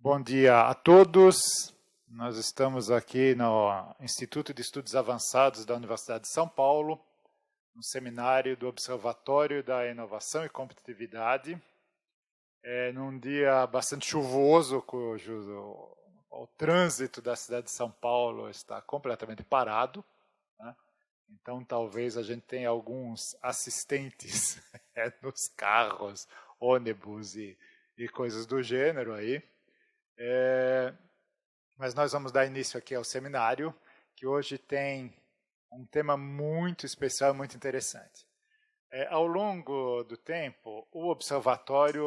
Bom dia a todos. Nós estamos aqui no Instituto de Estudos Avançados da Universidade de São Paulo, no seminário do Observatório da Inovação e Competitividade. Num dia bastante chuvoso, cujo o trânsito da cidade de São Paulo está completamente parado, né? Então talvez a gente tenha alguns assistentes nos carros, ônibus e coisas do gênero aí. Mas nós vamos dar início aqui ao seminário, que hoje tem um tema muito especial, muito interessante. Ao longo do tempo, o Observatório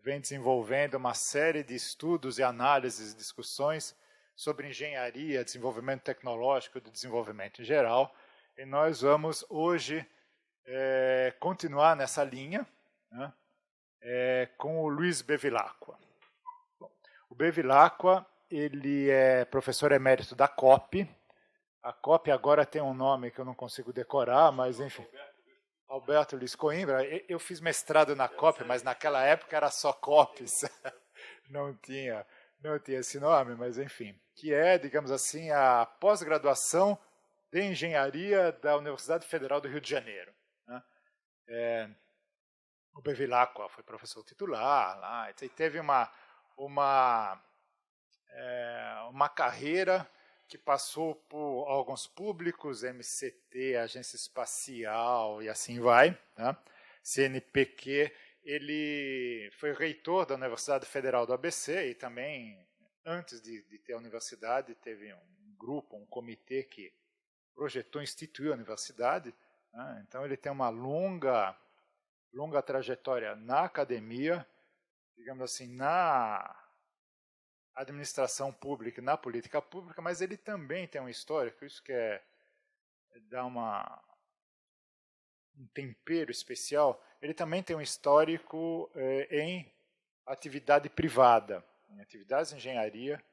vem desenvolvendo uma série de estudos e análises e discussões sobre engenharia, desenvolvimento tecnológico, do desenvolvimento em geral, e nós vamos hoje continuar nessa linha, né, com o Luiz Bevilacqua. O Bevilacqua, ele é professor emérito da COP. A COP agora tem um nome que eu não consigo decorar, mas enfim. Alberto Luiz Coimbra. Eu fiz mestrado na COP, mas naquela época era só COPs. Não tinha esse nome, mas enfim. Que é, digamos assim, a pós-graduação de engenharia da Universidade Federal do Rio de Janeiro, né? O Bevilacqua foi professor titular lá, e teve uma carreira que passou por órgãos públicos, MCT, Agência Espacial e assim vai, né? CNPq. Ele foi reitor da Universidade Federal do ABC e também, antes de ter a universidade, teve um grupo, um comitê que projetou instituir a universidade, né? Então ele tem uma longa trajetória na academia, digamos assim, na administração pública e na política pública, mas ele também tem um histórico, isso que dá um tempero especial, ele também tem um histórico em atividade privada, em atividades de engenharia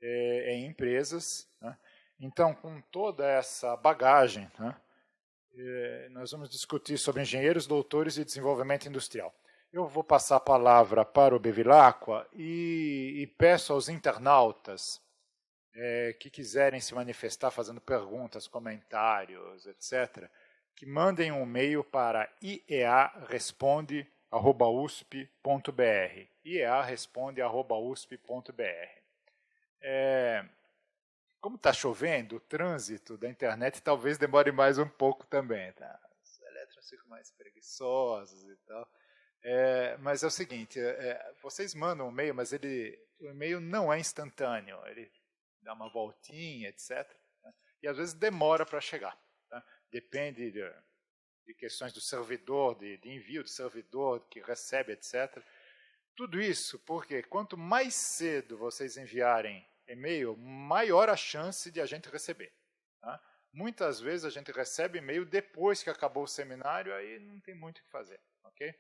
em empresas, né? Então, com toda essa bagagem, né, nós vamos discutir sobre engenheiros, doutores e desenvolvimento industrial. Eu vou passar a palavra para o Bevilacqua e peço aos internautas que quiserem se manifestar fazendo perguntas, comentários, etc., que mandem um e-mail para iearesponde@usp.br. iearesponde@usp.br. Como está chovendo, o trânsito da internet talvez demore mais um pouco também, tá? Os elétrons ficam mais preguiçosos e tal. Mas é o seguinte, vocês mandam um e-mail, mas o e-mail não é instantâneo, ele dá uma voltinha, etc., né? E às vezes demora para chegar, tá? Depende de questões do servidor, de envio do servidor que recebe, etc. Tudo isso porque quanto mais cedo vocês enviarem e-mail, maior a chance de a gente receber, tá? Muitas vezes a gente recebe e-mail depois que acabou o seminário, aí não tem muito o que fazer, ok?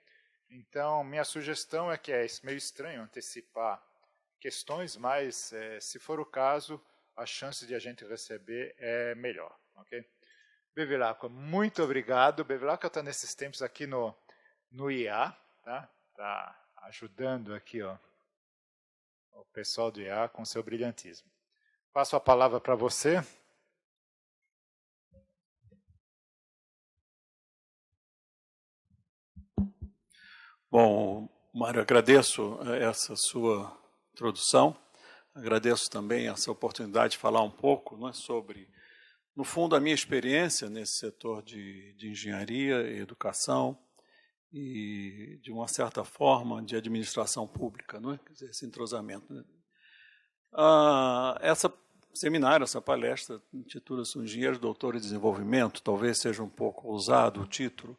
Então, minha sugestão é que é meio estranho antecipar questões, mas se for o caso, a chance de a gente receber é melhor, ok? Bevilacqua, muito obrigado. Bevilacqua está nesses tempos aqui no IA, tá? Está ajudando aqui, ó, o pessoal do IA com seu brilhantismo. Passo a palavra para você. Bom, Mário, agradeço essa sua introdução, agradeço também essa oportunidade de falar um pouco, né, sobre, no fundo, a minha experiência nesse setor de engenharia e educação e, de uma certa forma, de administração pública, não é? Quer dizer, esse entrosamento, né? Essa seminário, essa palestra, intitula-se Engenheiros, Doutores de Desenvolvimento, talvez seja um pouco ousado o título,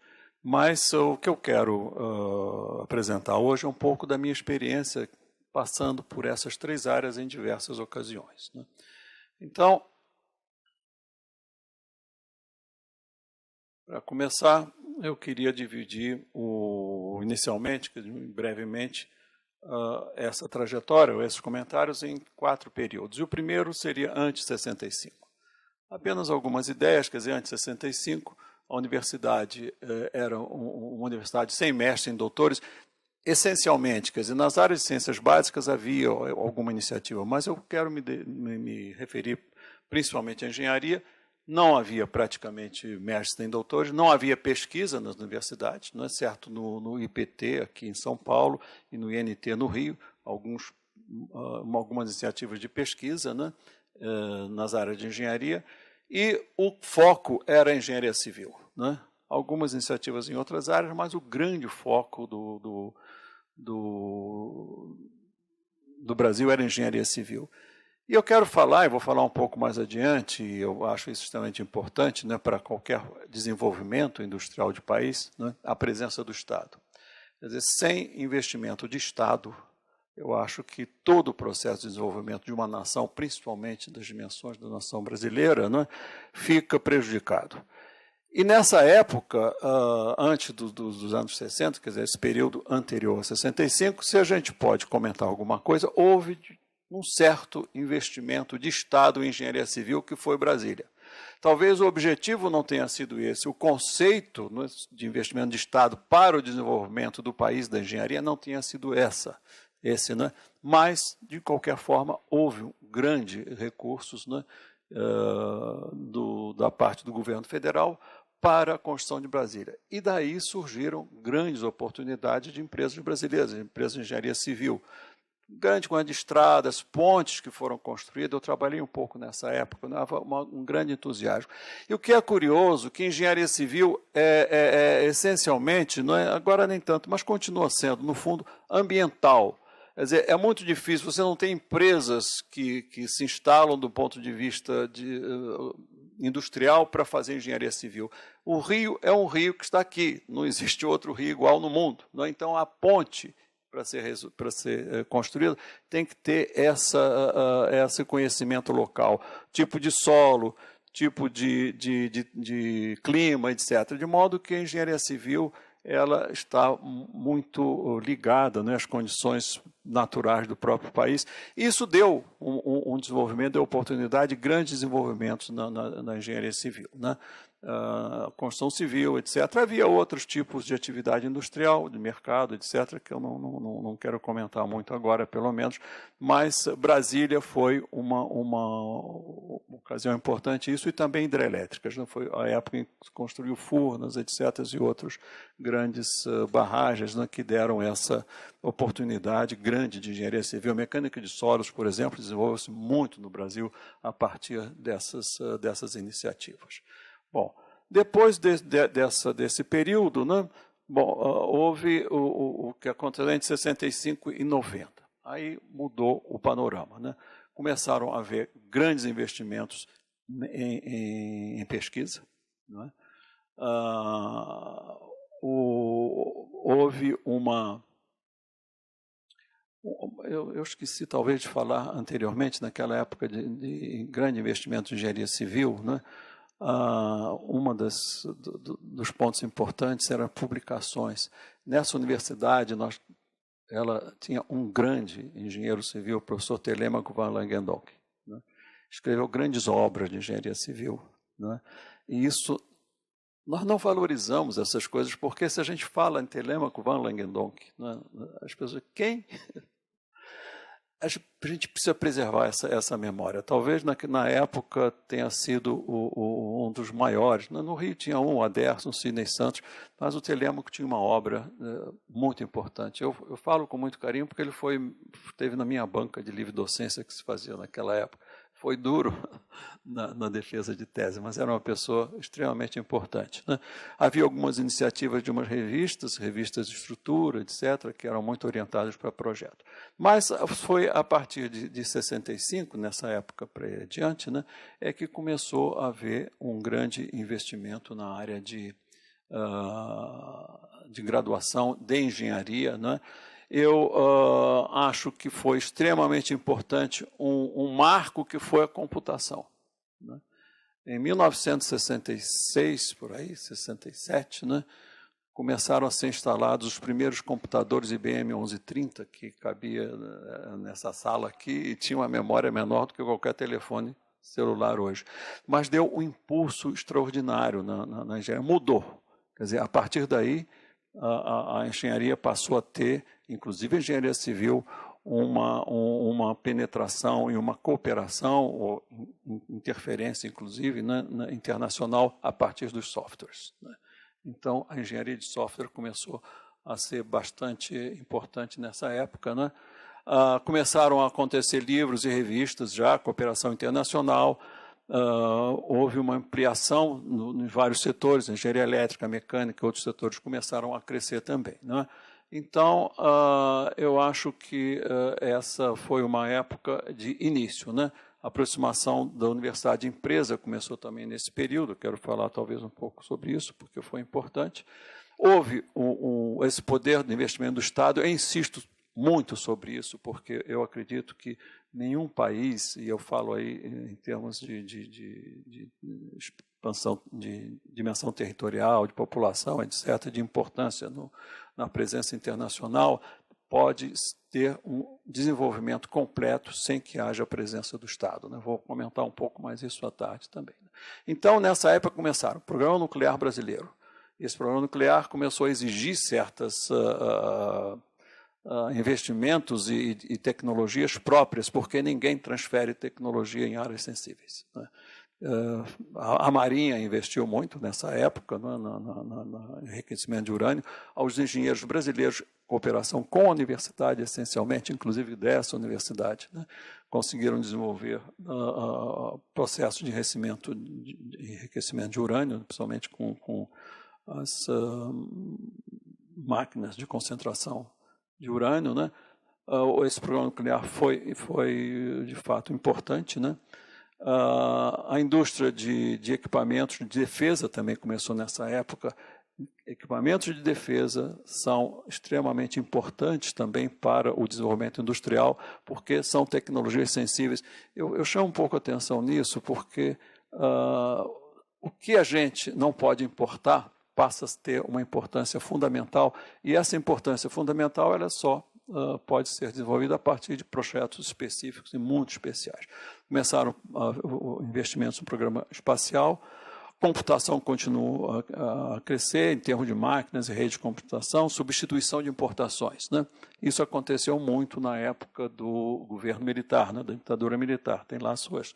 mas o que eu quero apresentar hoje é um pouco da minha experiência passando por essas três áreas em diversas ocasiões, né? Então, para começar, eu queria dividir inicialmente, brevemente, essa trajetória, ou esses comentários, em 4 períodos. E o primeiro seria antes de 65. Apenas algumas ideias, quer dizer, antes de 65, a universidade era uma universidade sem mestres, sem doutores. essencialmente, quer dizer, nas áreas de ciências básicas havia alguma iniciativa, mas eu quero me referir principalmente à engenharia. Não havia praticamente mestres nem doutores, não havia pesquisa nas universidades, não é certo? No IPT, aqui em São Paulo, e no INT, no Rio, algumas iniciativas de pesquisa, né, nas áreas de engenharia, e o foco era a engenharia civil, né? Algumas iniciativas em outras áreas, mas o grande foco do Brasil era a engenharia civil. E eu quero falar, e vou falar um pouco mais adiante, e eu acho isso extremamente importante, né, para qualquer desenvolvimento industrial de país, né, a presença do Estado. Quer dizer, sem investimento de Estado, eu acho que todo o processo de desenvolvimento de uma nação, principalmente das dimensões da nação brasileira, né, fica prejudicado. E nessa época, antes dos anos 60, quer dizer, esse período anterior a 65, se a gente pode comentar alguma coisa, houve um certo investimento de Estado em engenharia civil, que foi Brasília. Talvez o objetivo não tenha sido esse, o conceito de investimento de Estado para o desenvolvimento do país da engenharia não tenha sido esse, né? Mas, de qualquer forma, houve grandes recursos, né, da parte do governo federal para a construção de Brasília. E daí surgiram grandes oportunidades de empresas brasileiras, empresas de engenharia civil, grande quantidade de estradas, pontes que foram construídas. Eu trabalhei um pouco nessa época, né? Um grande entusiasmo. E o que é curioso, que engenharia civil essencialmente, não é, agora nem tanto, mas continua sendo, no fundo, ambiental. Quer dizer, é muito difícil, você não tem empresas que se instalam do ponto de vista industrial para fazer engenharia civil. O rio é um rio que está aqui, não existe outro rio igual no mundo, não é? Então, a ponte para ser construído, tem que ter esse conhecimento local, tipo de solo, tipo de clima, etc. De modo que a engenharia civil ela está muito ligada, né, às condições naturais do próprio país. Isso deu um desenvolvimento, deu oportunidade de grandes desenvolvimentos na engenharia civil, né? Construção civil, etc. Havia outros tipos de atividade industrial, de mercado, etc., que eu não quero comentar muito agora, pelo menos, mas Brasília foi uma ocasião importante, isso, e também hidrelétricas, né? Foi a época em que se construiu Furnas, etc., e outros grandes barragens, né, que deram essa oportunidade grande de engenharia civil. A mecânica de solos, por exemplo, desenvolveu-se muito no Brasil a partir dessas iniciativas. Bom, depois desse período, né, houve o que aconteceu entre 65 e 90. Aí mudou o panorama, né? Começaram a haver grandes investimentos em pesquisa, né? Houve eu esqueci talvez de falar anteriormente, naquela época de grande investimento em engenharia civil, né? Dos pontos importantes eram publicações. Nessa universidade, ela tinha um grande engenheiro civil, o professor Telêmaco van Langendonck, né? Escreveu grandes obras de engenharia civil, né? E isso, nós não valorizamos essas coisas, porque se a gente fala em Telêmaco van Langendonck, né, as pessoas, quem? A gente precisa preservar essa memória. Talvez na época tenha sido um dos maiores. No Rio tinha o Aderson, o Sidney Santos, mas o Telêmaco tinha uma obra muito importante. Eu falo com muito carinho porque ele esteve na minha banca de livre docência que se fazia naquela época. Foi duro na defesa de tese, mas era uma pessoa extremamente importante, né? Havia algumas iniciativas de umas revistas de estrutura, etc., que eram muito orientadas para o projeto. Mas foi a partir de 65, nessa época para adiante, né, é que começou a haver um grande investimento na área de graduação de engenharia, né? Eu acho que foi extremamente importante um marco que foi a computação, né? Em 1966, por aí, 67, né, começaram a ser instalados os primeiros computadores IBM 1130, que cabia nessa sala aqui e tinha uma memória menor do que qualquer telefone celular hoje. Mas deu um impulso extraordinário na engenharia. Mudou. Quer dizer, a partir daí, a engenharia passou a ter inclusive a engenharia civil, uma penetração e uma cooperação, ou interferência, inclusive, internacional a partir dos softwares, né? Então, a engenharia de software começou a ser bastante importante nessa época, né? Começaram a acontecer livros e revistas já, cooperação internacional, houve uma ampliação em vários setores, engenharia elétrica, mecânica, outros setores começaram a crescer também, né? Então, eu acho que essa foi uma época de início, né? A aproximação da universidade de empresa começou também nesse período, quero falar talvez um pouco sobre isso, porque foi importante. Houve esse poder de investimento do Estado, eu insisto muito sobre isso, porque eu acredito que nenhum país, e eu falo aí em termos de expansão, de dimensão territorial, de população, etc., de importância na presença internacional, pode ter um desenvolvimento completo sem que haja a presença do Estado, né? Vou comentar um pouco mais isso à tarde também. Então, nessa época, começaram o Programa Nuclear Brasileiro. Esse programa nuclear começou a exigir certos investimentos e tecnologias próprias, porque ninguém transfere tecnologia em áreas sensíveis, né? A Marinha investiu muito nessa época, né, no enriquecimento de urânio. Aos engenheiros brasileiros, cooperação com a universidade, essencialmente, inclusive dessa universidade, né, conseguiram desenvolver processos de enriquecimento de urânio, principalmente com as máquinas de concentração de urânio, né? Esse programa nuclear foi de fato importante, né? A indústria de equipamentos de defesa também começou nessa época. Equipamentos de defesa são extremamente importantes também para o desenvolvimento industrial, porque são tecnologias sensíveis. Eu chamo um pouco a atenção nisso, porque o que a gente não pode importar passa a ter uma importância fundamental, e essa importância fundamental ela só pode ser desenvolvida a partir de projetos específicos e muito especiais. Começaram investimentos no programa espacial, computação continua a crescer em termos de máquinas e redes de computação, substituição de importações, né? Isso aconteceu muito na época do governo militar, né, da ditadura militar. Tem lá suas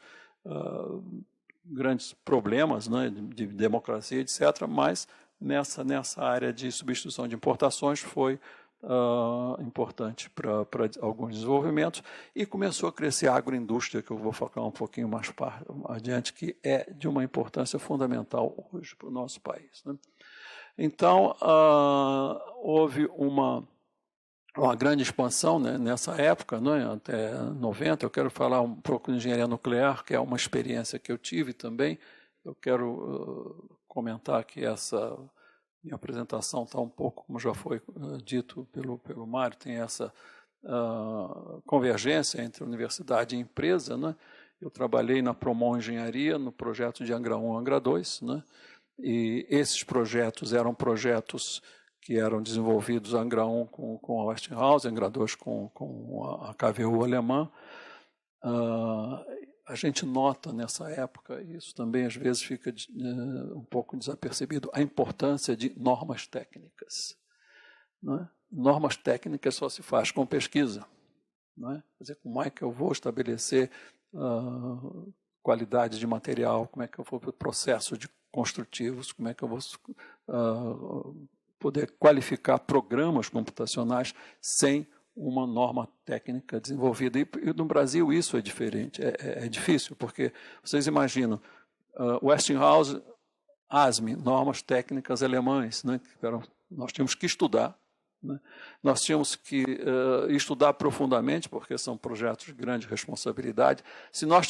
grandes problemas, né, de democracia, etc., mas nessa área de substituição de importações foi importante para alguns desenvolvimentos, e começou a crescer a agroindústria, que eu vou focar um pouquinho mais adiante, que é de uma importância fundamental hoje para o nosso país, né? Então, houve uma grande expansão, né, nessa época, né, até 90. Eu quero falar um pouco de engenharia nuclear, que é uma experiência que eu tive também. Eu quero comentar que essa minha apresentação está um pouco, como já foi dito pelo Mário, tem essa convergência entre universidade e empresa, né? Eu trabalhei na Promon Engenharia, no projeto de Angra 1 e Angra 2, né? E esses projetos eram projetos que eram desenvolvidos Angra 1 com a Westinghouse, Angra 2 com a KWU alemã. A gente nota nessa época, e isso também às vezes fica um pouco desapercebido, a importância de normas técnicas, né? Normas técnicas só se faz com pesquisa, né? Quer dizer, como é que eu vou estabelecer qualidade de material, como é que eu vou para processos construtivos, como é que eu vou poder qualificar programas computacionais sem uma norma técnica desenvolvida. E no Brasil isso é diferente, é difícil, porque vocês imaginam, Westinghouse, ASME, normas técnicas alemães, né, nós tínhamos que estudar, né, nós tínhamos que estudar profundamente, porque são projetos de grande responsabilidade. Se nós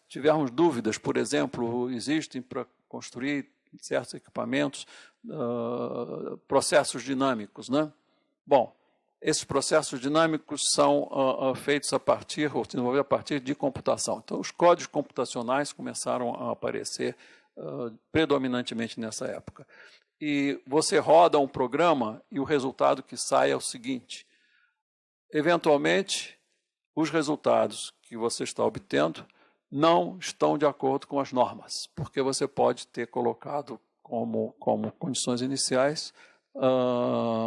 tivermos dúvidas, por exemplo, existem para construir certos equipamentos, processos dinâmicos, né? Bom, esses processos dinâmicos são feitos ou desenvolvidos a partir de computação. Então, os códigos computacionais começaram a aparecer predominantemente nessa época. E você roda um programa e o resultado que sai é o seguinte: eventualmente, os resultados que você está obtendo não estão de acordo com as normas, porque você pode ter colocado como condições iniciais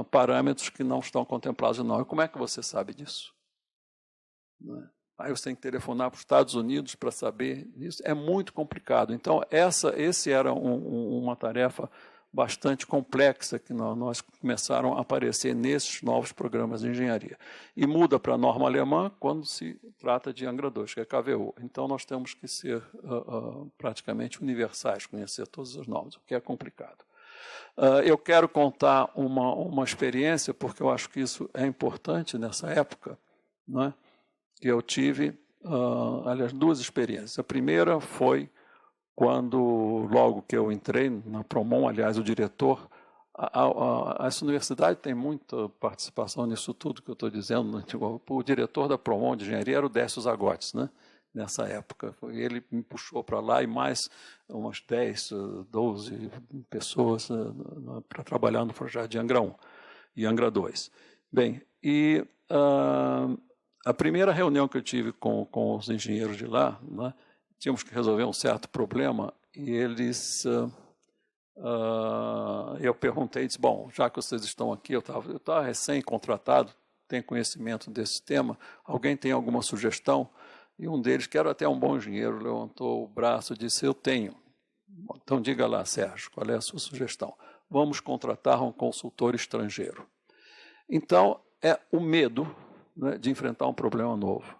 parâmetros que não estão contemplados na norma. Como é que você sabe disso? Não é? Aí você tem que telefonar para os Estados Unidos para saber disso. É muito complicado. Então, esse era uma tarefa bastante complexa que nós começaram a aparecer nesses novos programas de engenharia. E muda para a norma alemã quando se trata de Angra 2, que é KVU. Então, nós temos que ser praticamente universais, conhecer todas as normas, o que é complicado. Eu quero contar uma experiência, porque eu acho que isso é importante nessa época, não é? Que eu tive, aliás, duas experiências. A primeira foi quando, logo que eu entrei na Promon, aliás, o diretor, essa universidade tem muita participação nisso tudo que eu estou dizendo, né? O diretor da Promon de engenharia era o Décio Zagotes, né? Nessa época. Ele me puxou para lá e mais umas 10, 12 pessoas para trabalhar no projeto de Angra 1 e Angra 2. Bem, e a primeira reunião que eu tive com os engenheiros de lá, né, tínhamos que resolver um certo problema e eles... eu perguntei, disse, bom, já que vocês estão aqui, eu estava recém-contratado, tenho conhecimento desse tema, alguém tem alguma sugestão? E um deles, que era até um bom engenheiro, levantou o braço e disse, eu tenho. Então diga lá, Sérgio, qual é a sua sugestão? Vamos contratar um consultor estrangeiro. Então, é o medo, né, de enfrentar um problema novo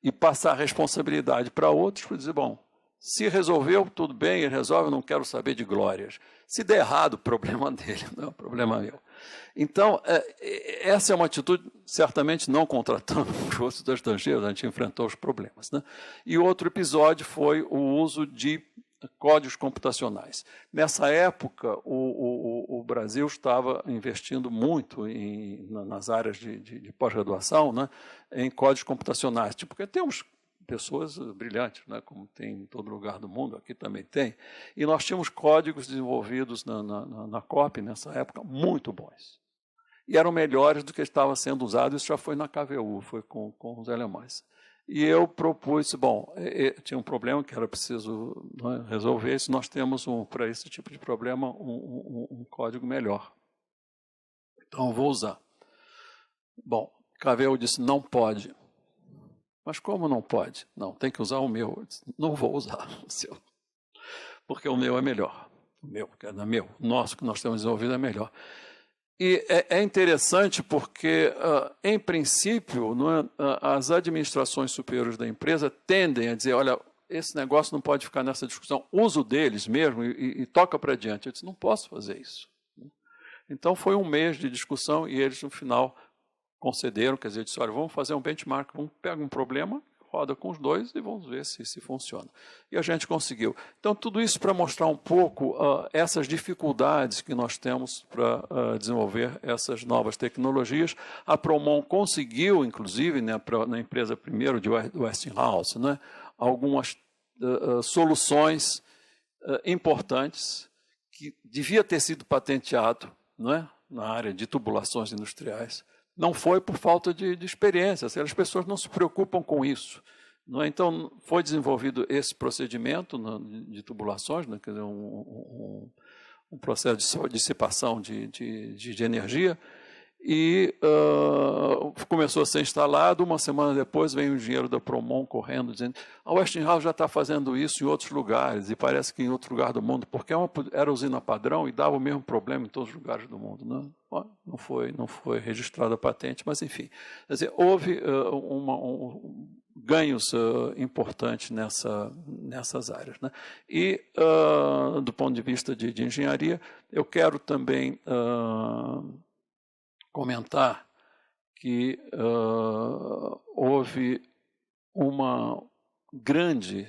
e passar a responsabilidade para outros, para dizer, bom, se resolveu, tudo bem, ele resolve, eu não quero saber de glórias. Se der errado, problema dele, não é um problema meu. Então, essa é uma atitude, certamente não contratando os estrangeiros, a gente enfrentou os problemas, né? E outro episódio foi o uso de códigos computacionais. Nessa época, o Brasil estava investindo muito nas áreas de pós-graduação, né, em códigos computacionais, porque temos pessoas brilhantes, né, como tem em todo lugar do mundo, aqui também tem, e nós tínhamos códigos desenvolvidos na COP, nessa época, muito bons. E eram melhores do que estava sendo usado, isso já foi na KVU, foi com os alemães. E eu propus, bom, tinha um problema que era preciso, né, resolver, se nós temos, para esse tipo de problema, um código melhor. Então, eu vou usar. Bom, KVU disse, não pode. Mas como não pode? Não, tem que usar o meu. Eu disse, não vou usar o seu, porque o meu é melhor. O meu, que é meu, o nosso que nós temos desenvolvido é melhor. E é interessante porque, em princípio, as administrações superiores da empresa tendem a dizer, olha, esse negócio não pode ficar nessa discussão, usa o deles mesmo e toca para diante. Eu disse, não posso fazer isso. Então, foi um mês de discussão e eles, no final, concederam, quer dizer, disse, olha, vamos fazer um benchmark, vamos pegar um problema, roda com os dois e vamos ver se funciona. E a gente conseguiu. Então, tudo isso para mostrar um pouco essas dificuldades que nós temos para desenvolver essas novas tecnologias. A Promon conseguiu, inclusive, né, na empresa primeiro de Westinghouse, né, algumas soluções importantes que devia ter sido patenteado, né, na área de tubulações industriais. Não foi por falta de experiência, as pessoas não se preocupam com isso. Não é? Então, foi desenvolvido esse procedimento de tubulações, né, quer dizer, um processo de dissipação de energia, e começou a ser instalado. Uma semana depois, vem o engenheiro da Promon correndo, dizendo a Westinghouse já está fazendo isso em outros lugares, e parece que em outro lugar do mundo, porque era usina padrão e dava o mesmo problema em todos os lugares do mundo. Não foi registrada a patente, mas, enfim. Quer dizer, houve ganhos importantes nessas áreas, né? E, do ponto de vista de engenharia, eu quero também comentar que houve um grande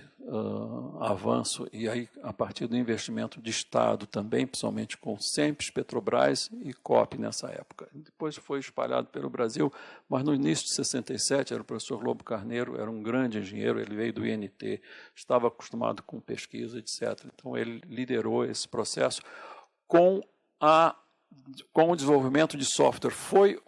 avanço, e aí a partir do investimento de Estado também, principalmente com SEMPES, Petrobras e COP nessa época. Depois foi espalhado pelo Brasil, mas no início de 67, era o professor Lobo Carneiro, era um grande engenheiro, ele veio do INT, estava acostumado com pesquisa, etc. Então ele liderou esse processo com o desenvolvimento de software. Foi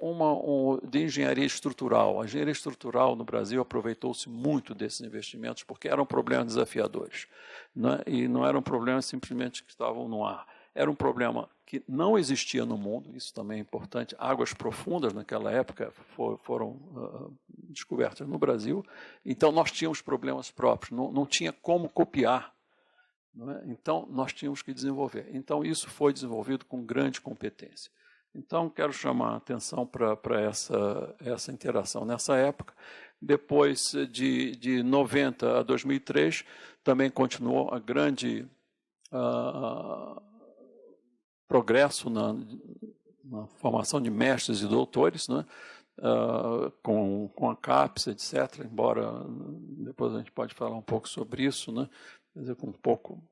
de engenharia estrutural. A engenharia estrutural no Brasil aproveitou-se muito desses investimentos porque eram problemas desafiadores, né? E não eram problemas simplesmente que estavam no ar. era um problema que não existia no mundo, isso também é importante. Águas profundas naquela época foram descobertas no Brasil, então nós tínhamos problemas próprios, não tinha como copiar. Não é? Então, nós tínhamos que desenvolver. Então, isso foi desenvolvido com grande competência. Então, quero chamar a atenção para essa interação. Nessa época, depois de 90 a 2003, também continuou a grande progresso na formação de mestres e doutores, né? Com a CAPES, etc., embora depois a gente pode falar um pouco sobre isso, né? Quer dizer, com um pouco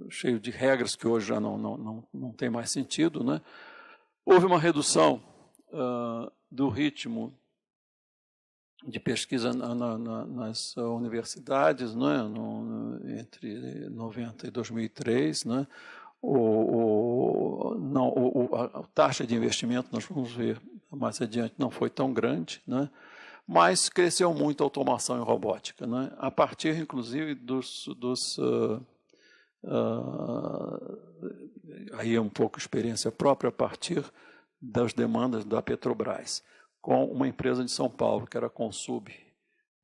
cheio de regras que hoje já não tem mais sentido, né? Houve uma redução do ritmo de pesquisa nas universidades, né? Entre 90 e 2003, né? A taxa de investimento, nós vamos ver mais adiante, não foi tão grande, né? Mas cresceu muito a automação e robótica, né? A partir, inclusive, aí é um pouco experiência própria, a partir das demandas da Petrobras, com uma empresa de São Paulo, que era a Consub.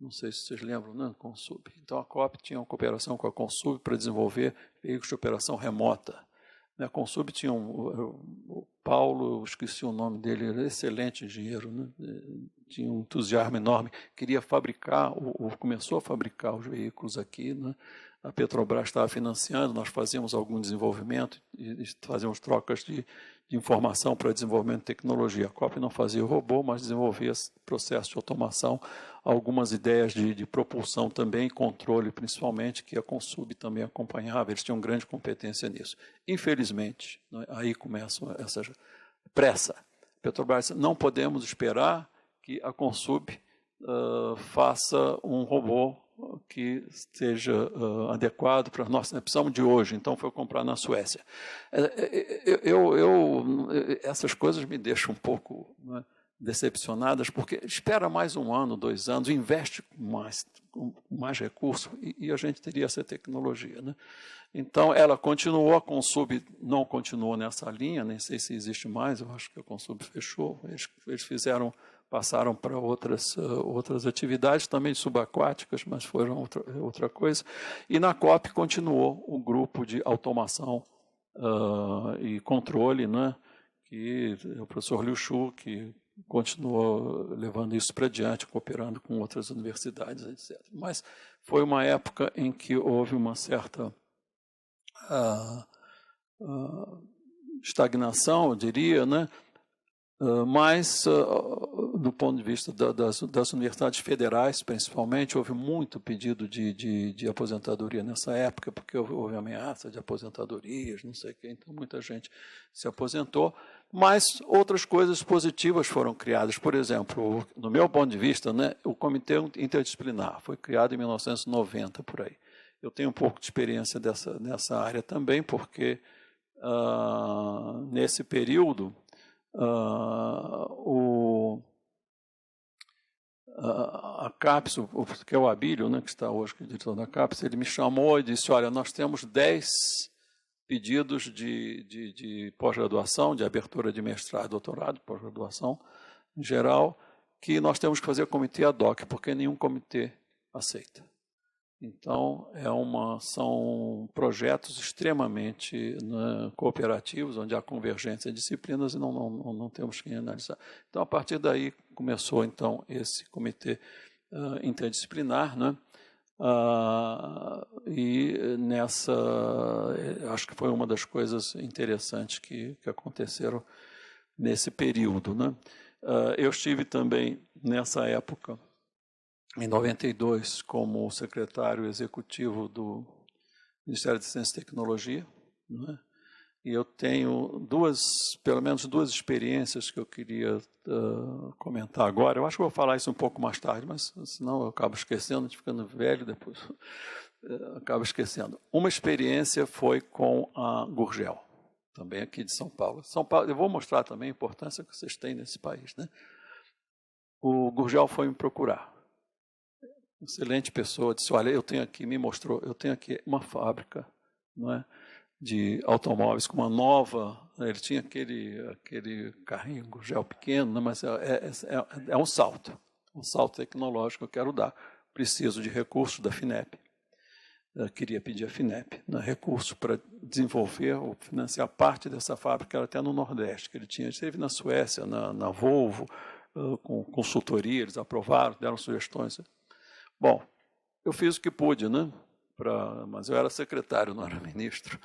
Não sei se vocês lembram, né? Consub. Então, a COP tinha uma cooperação com a Consub para desenvolver veículos de operação remota. A Consub tinha o Paulo, eu esqueci o nome dele, era excelente engenheiro, né? Tinha um entusiasmo enorme, queria fabricar, começou a fabricar os veículos aqui, né? A Petrobras estava financiando, nós fazíamos algum desenvolvimento e fazíamos trocas de informação para desenvolvimento de tecnologia. A COP não fazia robô, mas desenvolvia processo de automação, algumas ideias de propulsão também, controle principalmente, que a Consub também acompanhava, eles tinham grande competência nisso. Infelizmente, né, aí começa essa pressa. Petrobras, não podemos esperar que a Consub faça um robô que esteja adequado para nós. Precisamos de hoje, então foi comprar na Suécia. Essas coisas me deixam um pouco, né, decepcionadas, porque espera mais 1 ano, 2 anos, investe com mais recursos e a gente teria essa tecnologia, né? Então, ela continuou, a Consub não continuou nessa linha, nem sei se existe mais, eu acho que a Consub fechou, eles passaram para outras atividades, também subaquáticas, mas foram outra coisa. E na COP continuou o grupo de automação e controle, né, que é o professor Liu Shu, que continuou levando isso para diante, cooperando com outras universidades, etc. Mas foi uma época em que houve uma certa estagnação, eu diria, né? Mas, do ponto de vista das universidades federais, principalmente, houve muito pedido de aposentadoria nessa época, porque houve ameaça de aposentadorias, não sei o quê, então muita gente se aposentou, mas outras coisas positivas foram criadas. Por exemplo, do meu ponto de vista, né, o Comitê Interdisciplinar foi criado em 1990, por aí. Eu tenho um pouco de experiência nessa área também, porque nesse período a CAPES, que é o Abílio, né, que está hoje que é diretor da CAPES, ele me chamou e disse, olha, nós temos 10 pedidos de pós-graduação, de abertura de mestrado, doutorado, pós-graduação em geral, que nós temos que fazer comitê ad hoc, porque nenhum comitê aceita. Então, são projetos extremamente, né, cooperativos, onde há convergência de disciplinas e não temos que analisar. Então, a partir daí, começou, então, esse comitê interdisciplinar, né? E acho que foi uma das coisas interessantes que aconteceram nesse período, né? Eu estive também, nessa época, em 92, como secretário executivo do Ministério de Ciência e Tecnologia, né? E eu tenho pelo menos duas experiências que eu queria comentar agora. Eu acho que vou falar isso um pouco mais tarde, mas senão eu acabo esquecendo, ficando velho, depois acabo esquecendo. Uma experiência foi com a Gurgel, também aqui de São Paulo. São Paulo, eu vou mostrar também a importância que vocês têm nesse país, né? O Gurgel foi me procurar. Excelente pessoa, disse, olha, me mostrou, eu tenho aqui uma fábrica, não é, de automóveis com uma nova... Ele tinha aquele carrinho Gurgel pequeno, né, mas é um salto tecnológico que eu quero dar. Preciso de recursos da FINEP. Eu queria pedir à FINEP, né, recurso para desenvolver ou financiar parte dessa fábrica, era até no Nordeste, que ele tinha. Ele esteve na Suécia, na Volvo, com consultoria, eles aprovaram, deram sugestões. Bom, eu fiz o que pude, né, mas eu era secretário, não era ministro,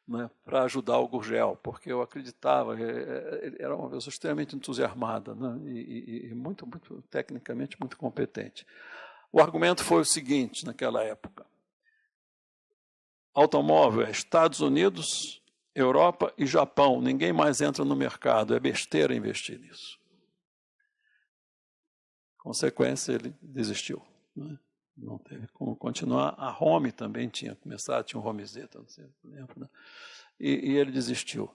né, para ajudar o Gurgel, porque eu acreditava, ele era uma pessoa extremamente entusiasmada, né, e muito, tecnicamente muito competente. O argumento foi o seguinte, naquela época: automóvel é Estados Unidos, Europa e Japão, ninguém mais entra no mercado, é besteira investir nisso. Consequência, ele desistiu, né? Não teve como continuar. A Home também tinha começado, tinha um Home Z, não sei, lembro, né? E ele desistiu.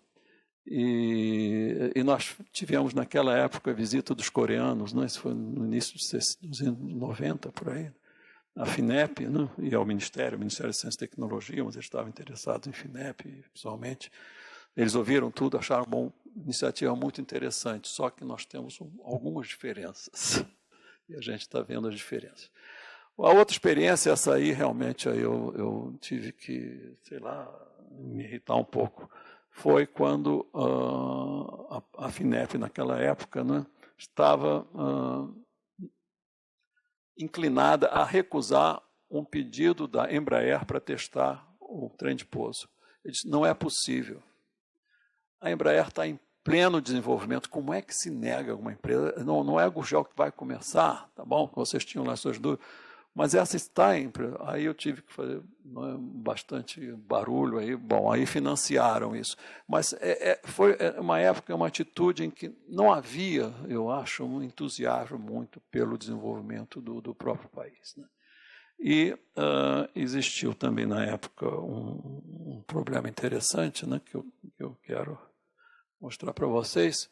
E nós tivemos naquela época a visita dos coreanos, né? Isso foi no início dos anos 90, por aí, a FINEP, né? E ao Ministério de Ciência e Tecnologia, mas eles estavam interessados em FINEP, pessoalmente. Eles ouviram tudo, acharam uma iniciativa muito interessante, só que nós temos algumas diferenças, e a gente está vendo as diferenças. A outra experiência, essa aí, realmente, aí eu tive que, sei lá, me irritar um pouco, foi quando a FINEP, naquela época, né, estava inclinada a recusar um pedido da Embraer para testar o trem de pouso. Ele disse, não é possível. A Embraer está em pleno desenvolvimento. Como é que se nega uma empresa? Não é a Gurgel que vai começar, tá bom? Vocês tinham lá suas dúvidas. Mas essa está em... Aí eu tive que fazer bastante barulho, aí, bom, aí financiaram isso. Mas foi uma época, uma atitude em que não havia, eu acho, um entusiasmo muito pelo desenvolvimento do próprio país, né? E existiu também na época um problema interessante, né, que eu quero mostrar para vocês,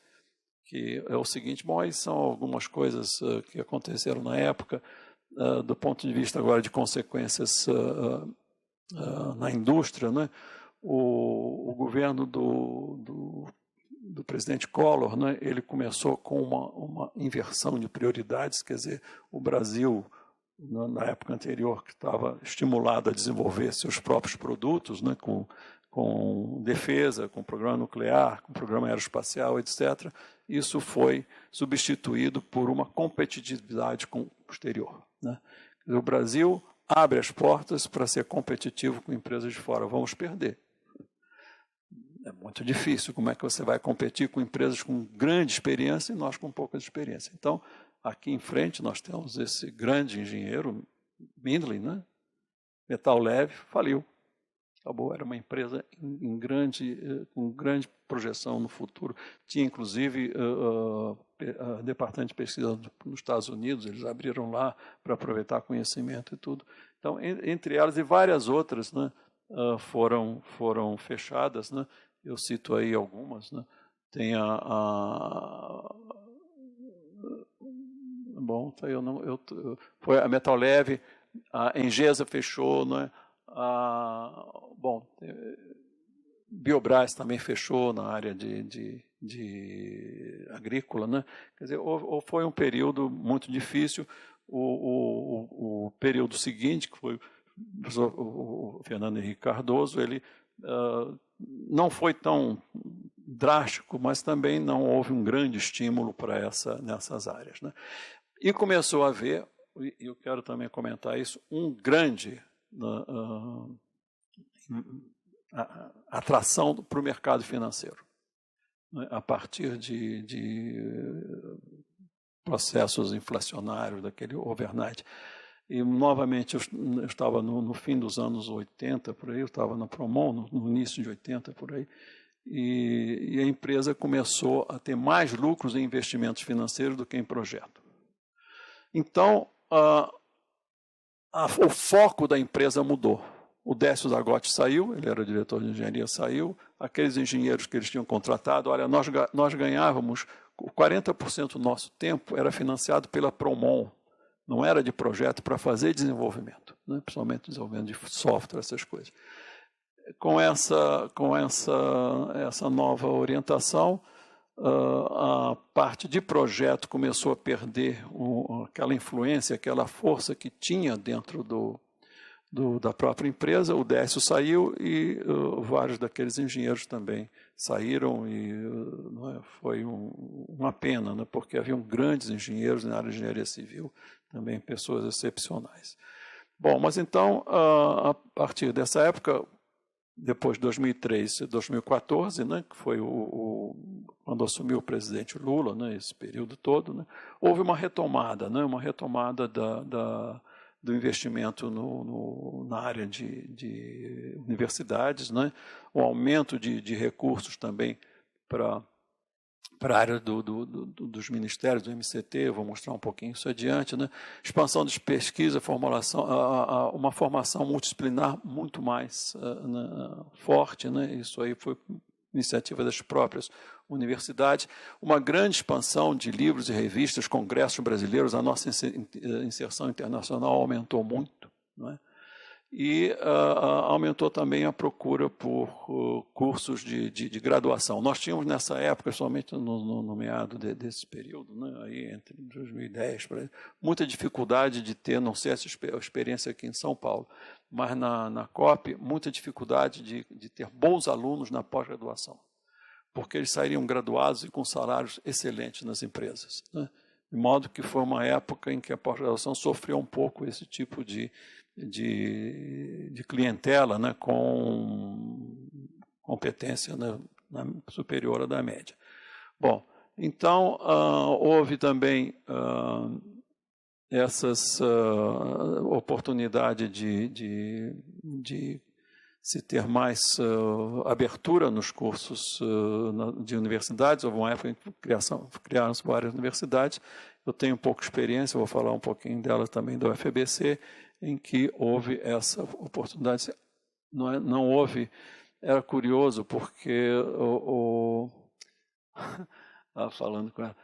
que é o seguinte, bom, aí são algumas coisas que aconteceram na época, do ponto de vista agora de consequências na indústria, né? O governo do presidente Collor, né, ele começou com uma inversão de prioridades, quer dizer, o Brasil, na época anterior, que estava estimulado a desenvolver seus próprios produtos, né, com defesa, com programa nuclear, com programa aeroespacial, etc., isso foi substituído por uma competitividade com o exterior, né? O Brasil abre as portas para ser competitivo com empresas de fora. Vamos perder. É muito difícil. Como é que você vai competir com empresas com grande experiência e nós com pouca experiência? Então, aqui em frente, nós temos esse grande engenheiro, Mindlin, né? Metal Leve, faliu. Acabou, era uma empresa com grande projeção no futuro. Tinha, inclusive, departamento de pesquisa nos Estados Unidos, eles abriram lá para aproveitar conhecimento e tudo. Então, entre elas e várias outras, né, foram fechadas, né? Eu cito aí algumas, né? Tem bom, foi a Metal Leve, a Engesa fechou, né? Bom, Biobras também fechou na área de agrícola, né? Quer dizer, foi um período muito difícil. O período seguinte, que foi o Fernando Henrique Cardoso, ele não foi tão drástico, mas também não houve um grande estímulo para nessas áreas, né? E começou a haver, e eu quero também comentar isso, um grande atração para o mercado financeiro, né, a partir de processos inflacionários, daquele overnight. E, novamente, eu estava no fim dos anos 80, por aí, eu estava na Promon, no início de 80, por aí, e a empresa começou a ter mais lucros em investimentos financeiros do que em projeto. Então, o foco da empresa mudou. O Décio Zagotti saiu, ele era diretor de engenharia, saiu. Aqueles engenheiros que eles tinham contratado, olha, nós ganhávamos, 40% do nosso tempo era financiado pela Promon, não era de projeto para fazer desenvolvimento, né? Principalmente desenvolvimento de software, essas coisas. com essa nova orientação, a parte de projeto começou a perder aquela influência, aquela força que tinha dentro da própria empresa. O Décio saiu e vários daqueles engenheiros também saíram, e foi uma pena, né, porque haviam grandes engenheiros na área de engenharia civil, também pessoas excepcionais. Bom, mas então, a partir dessa época, depois de 2003 e 2014, né, que foi quando assumiu o presidente Lula, né, esse período todo, né, houve uma retomada do investimento na área de universidades, né, um aumento de recursos também para a área dos ministérios, do MCT, vou mostrar um pouquinho isso adiante, né? Expansão de pesquisa, uma formação multidisciplinar muito mais forte, né? Isso aí foi iniciativa das próprias universidades, uma grande expansão de livros e revistas, congressos brasileiros, a nossa inserção internacional aumentou muito, não é? E aumentou também a procura por cursos de graduação. Nós tínhamos nessa época, somente no meado desse período, né, aí entre 2010, muita dificuldade de ter, não sei essa experiência aqui em São Paulo, mas na COP, muita dificuldade de ter bons alunos na pós-graduação, porque eles sairiam graduados e com salários excelentes nas empresas, né? De modo que foi uma época em que a pós-graduação sofreu um pouco esse tipo de clientela, né, com competência, né, superior à da média. Bom, então houve também essas oportunidades de se ter mais abertura nos cursos de universidades. Houve uma época em que criaram-se várias universidades. Eu tenho pouca experiência, vou falar um pouquinho dela também do UFBC, em que houve essa oportunidade. Não houve, era curioso, porque estava falando com ela,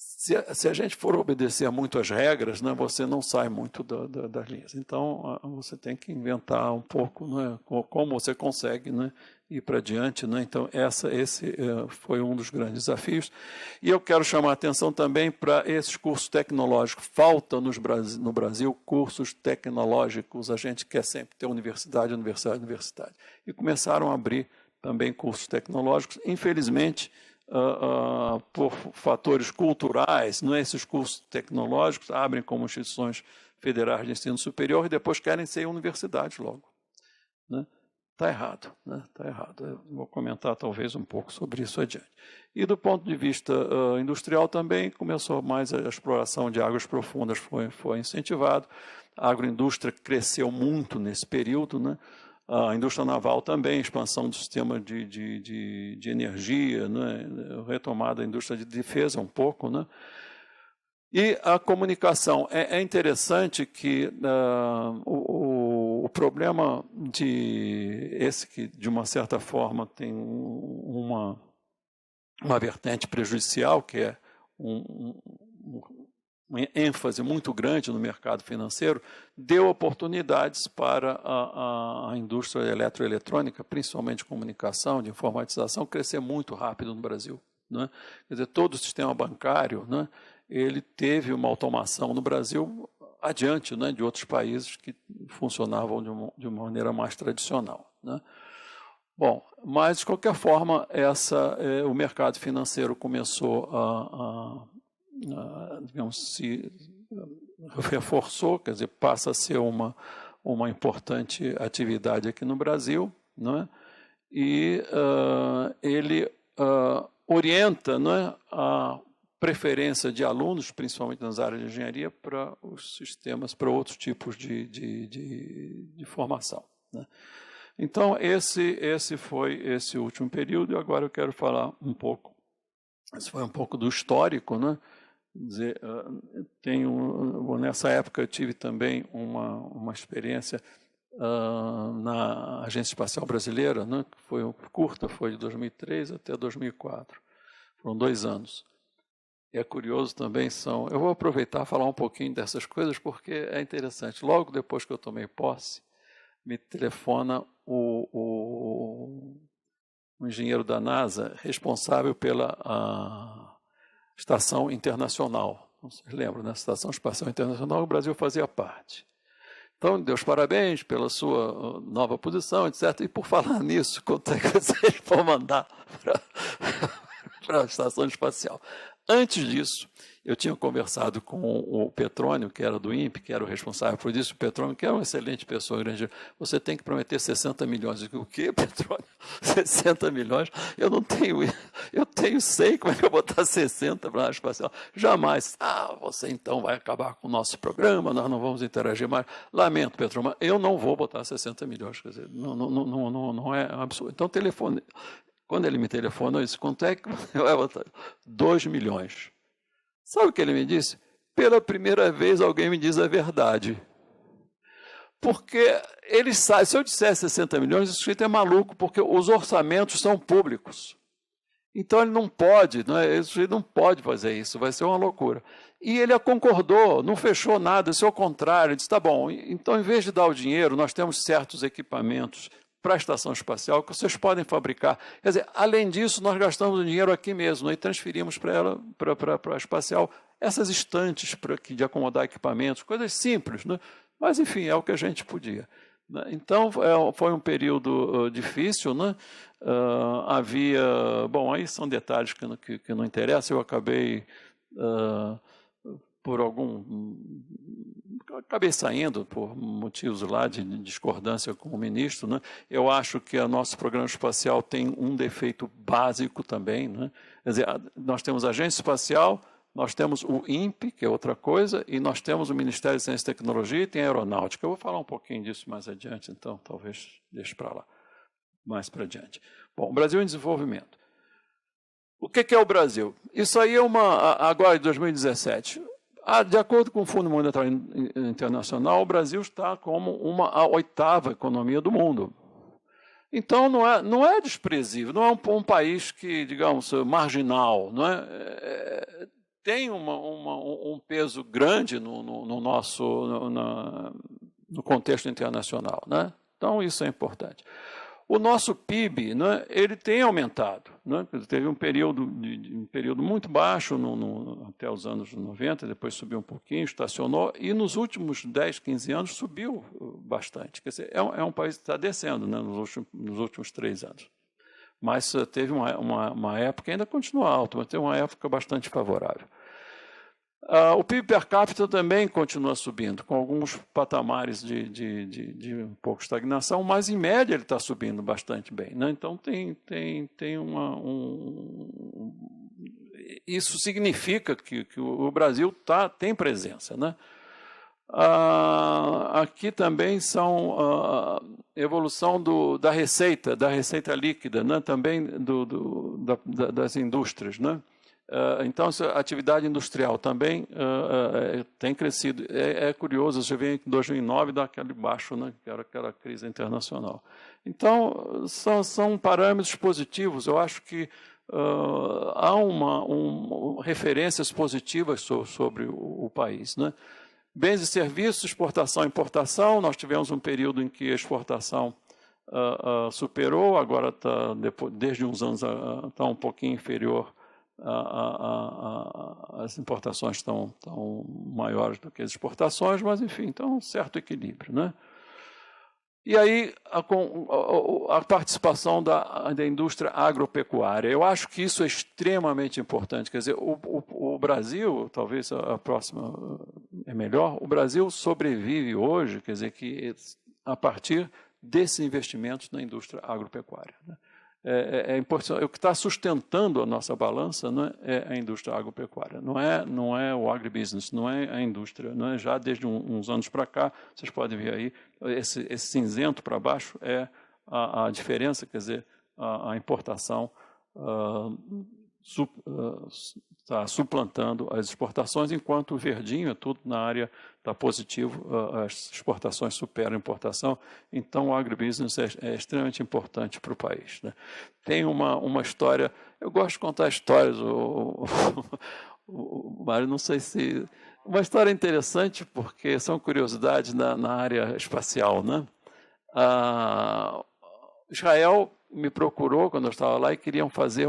se a gente for obedecer muito às regras, né, você não sai muito das linhas. Então, você tem que inventar um pouco, né, como você consegue, né, ir para diante. Né? Então, esse foi um dos grandes desafios. E eu quero chamar a atenção também para esses cursos tecnológicos. Falta no Brasil cursos tecnológicos. A gente quer sempre ter universidade. E começaram a abrir também cursos tecnológicos. Infelizmente, por fatores culturais, não é? Esses cursos tecnológicos abrem como instituições federais de ensino superior e depois querem ser universidades logo. Né? Está errado, né? Tá errado. Eu vou comentar talvez um pouco sobre isso adiante. E do ponto de vista industrial também, começou mais a exploração de águas profundas, foi incentivado. A agroindústria cresceu muito nesse período, né? A indústria naval também, expansão do sistema de energia, né? Retomada da indústria de defesa um pouco. Né? E a comunicação. É interessante que o problema esse que, de uma certa forma, tem uma vertente prejudicial, que é uma ênfase muito grande no mercado financeiro, deu oportunidades para a indústria eletroeletrônica, principalmente de comunicação, de informatização, crescer muito rápido no Brasil. Né? Quer dizer, todo o sistema bancário, né, ele teve uma automação no Brasil adiante, né, de outros países que funcionavam de uma maneira mais tradicional. Né? Bom, mas, de qualquer forma, o mercado financeiro começou digamos, se reforçou, quer dizer, passa a ser uma importante atividade aqui no Brasil, não é? E ele orienta, não é, a preferência de alunos, principalmente nas áreas de engenharia, para os sistemas, para outros tipos de formação. Né? Então, esse foi esse último período, e agora eu quero falar um pouco, esse foi um pouco do histórico, né? Dizer, nessa época eu tive também uma experiência na Agência Espacial Brasileira, né, que foi curta, foi de 2003 até 2004. Foram 2 anos. E é curioso também, eu vou aproveitar e falar um pouquinho dessas coisas, porque é interessante. Logo depois que eu tomei posse, me telefona o engenheiro da NASA responsável pela Estação Internacional. Não se lembra, né? Estação Espacial Internacional, o Brasil fazia parte. Então, deu os parabéns pela sua nova posição, etc. E por falar nisso, quanto é que vocês vão mandar para a Estação Espacial? Antes disso, eu tinha conversado com o Petrônio, que era do INPE, que era o responsável por isso. O Petrônio, que era uma excelente pessoa, grande. Você tem que prometer 60 milhões. Eu digo, o quê, Petrônio? 60 milhões? Eu não tenho, eu tenho 100, como é que eu vou botar 60 para a espacial? Jamais. Você então vai acabar com o nosso programa, nós não vamos interagir mais. Lamento, Petrônio, eu não vou botar 60 milhões. Quer dizer, não é absurdo. Então, telefone. Quando ele me telefonou, eu disse, quanto é que eu vou botar? 2 milhões. Sabe o que ele me disse? Pela primeira vez alguém me diz a verdade. Porque ele sabe, se eu disser 60 milhões, esse sujeito é maluco, porque os orçamentos são públicos. Então ele não pode, esse sujeito não pode fazer isso, vai ser uma loucura. E ele concordou, não fechou nada, isso é o contrário, ele disse, tá bom, então em vez de dar o dinheiro, nós temos certos equipamentos para a estação espacial que vocês podem fabricar. Quer dizer, além disso, nós gastamos o dinheiro aqui mesmo e transferimos para ela, para a espacial, essas estantes de acomodar equipamentos, coisas simples, né? Mas, enfim, é o que a gente podia. Então, foi um período difícil, né? Havia... Bom, aí são detalhes que não interessam. Eu acabei, acabei saindo por motivos lá de discordância com o ministro, né? Eu acho que o nosso programa espacial tem um defeito básico também, né? Quer dizer, nós temos a Agência Espacial, nós temos o INPE, que é outra coisa, e nós temos o Ministério de Ciência e Tecnologia e tem a Aeronáutica. Eu vou falar um pouquinho disso mais adiante, então talvez deixe para lá, mais para adiante. Bom, o Brasil em desenvolvimento. O que é o Brasil? Isso aí é agora de 2017. De acordo com o Fundo Monetário Internacional, o Brasil está como a 8ª economia do mundo. Então, não é desprezível, não é um país que, digamos, marginal, não é? Tem um peso grande no contexto internacional, né? Então, isso é importante. O nosso PIB, né, ele tem aumentado. Né? Teve um período muito baixo até os anos 90, depois subiu um pouquinho, estacionou, e nos últimos 10, 15 anos subiu bastante. Quer dizer, é um país que está descendo, né, nos últimos 3 anos. Mas teve uma época, ainda continua alto, mas teve uma época bastante favorável. O PIB per capita também continua subindo, com alguns patamares de um pouco de estagnação, mas em média ele está subindo bastante bem, né? Então isso significa que o Brasil tem presença, né? Aqui também são evolução da receita líquida, né? Também das indústrias, né? Então, a atividade industrial também tem crescido. É curioso, você vê que em 2009 dá aquele baixo, né, que era aquela crise internacional. Então, são parâmetros positivos. Eu acho que há referências positivas sobre o país, né? Bens e serviços, exportação e importação. Nós tivemos um período em que a exportação superou, agora desde uns anos está um pouquinho inferior. As importações estão maiores do que as exportações, mas, enfim, então um certo equilíbrio, né? E aí a participação da indústria agropecuária. Eu acho que isso é extremamente importante. Quer dizer, o Brasil, talvez a próxima é melhor, o Brasil sobrevive hoje, quer dizer, que a partir desses investimentos na indústria agropecuária, né? É importante. O que está sustentando a nossa balança, né, é a indústria agropecuária, não é o agribusiness, não é a indústria, não é? Já desde uns anos para cá, vocês podem ver aí, esse cinzento para baixo é a diferença, quer dizer, a importação está suplantando as exportações, enquanto o verdinho é tudo na área está positivo, as exportações superam a importação, então o agribusiness é extremamente importante para o país, né? Tem uma história, eu gosto de contar histórias, Mário, não sei se... Uma história interessante, porque são curiosidades na área espacial, né? Israel me procurou quando eu estava lá e queriam fazer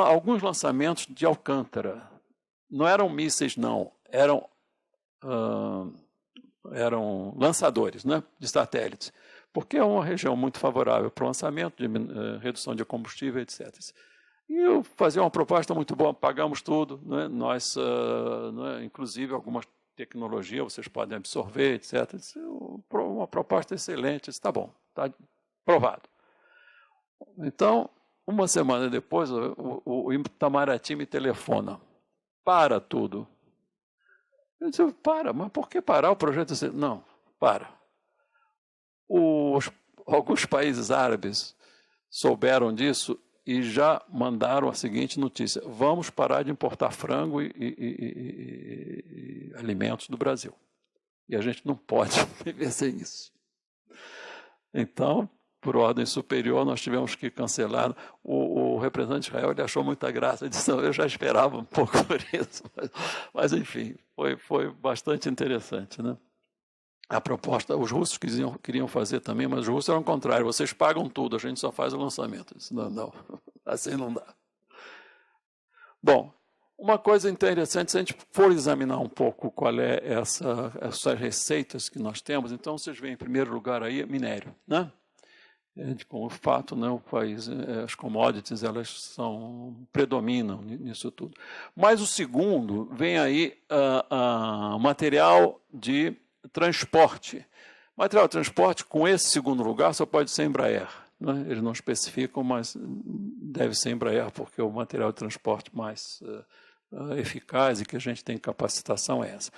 alguns lançamentos de Alcântara. Não eram mísseis, não. Eram lançadores, né, de satélites, porque é uma região muito favorável para o lançamento, de redução de combustível, etc. E eu fazia uma proposta muito boa, pagamos tudo, né, nós, inclusive algumas tecnologias vocês podem absorver, etc. Uma proposta excelente, está bom, está aprovado. Então, uma semana depois, o Itamaraty me telefona, para tudo. Eu disse, para, mas por que parar o projeto? Não, para. Alguns países árabes souberam disso e já mandaram a seguinte notícia: vamos parar de importar frango e alimentos do Brasil. E a gente não pode viver sem isso. Então, por ordem superior, nós tivemos que cancelar. O representante de Israel ele achou muita graça, ele disse, não, eu já esperava um pouco por isso. Mas enfim, foi bastante interessante, né? A proposta, os russos queriam fazer também, mas os russos eram o contrário, vocês pagam tudo, a gente só faz o lançamento. Eu disse, não, assim não dá. Bom, uma coisa interessante, se a gente for examinar um pouco qual é essas receitas que nós temos, então vocês veem em primeiro lugar aí minério, né? Com o fato, né, o país, as commodities, elas predominam nisso tudo. Mas o segundo, vem aí material de transporte. Material de transporte, com esse segundo lugar, só pode ser Embraer. Né? Eles não especificam, mas deve ser Embraer, porque o material de transporte mais eficaz e que a gente tem capacitação é essa.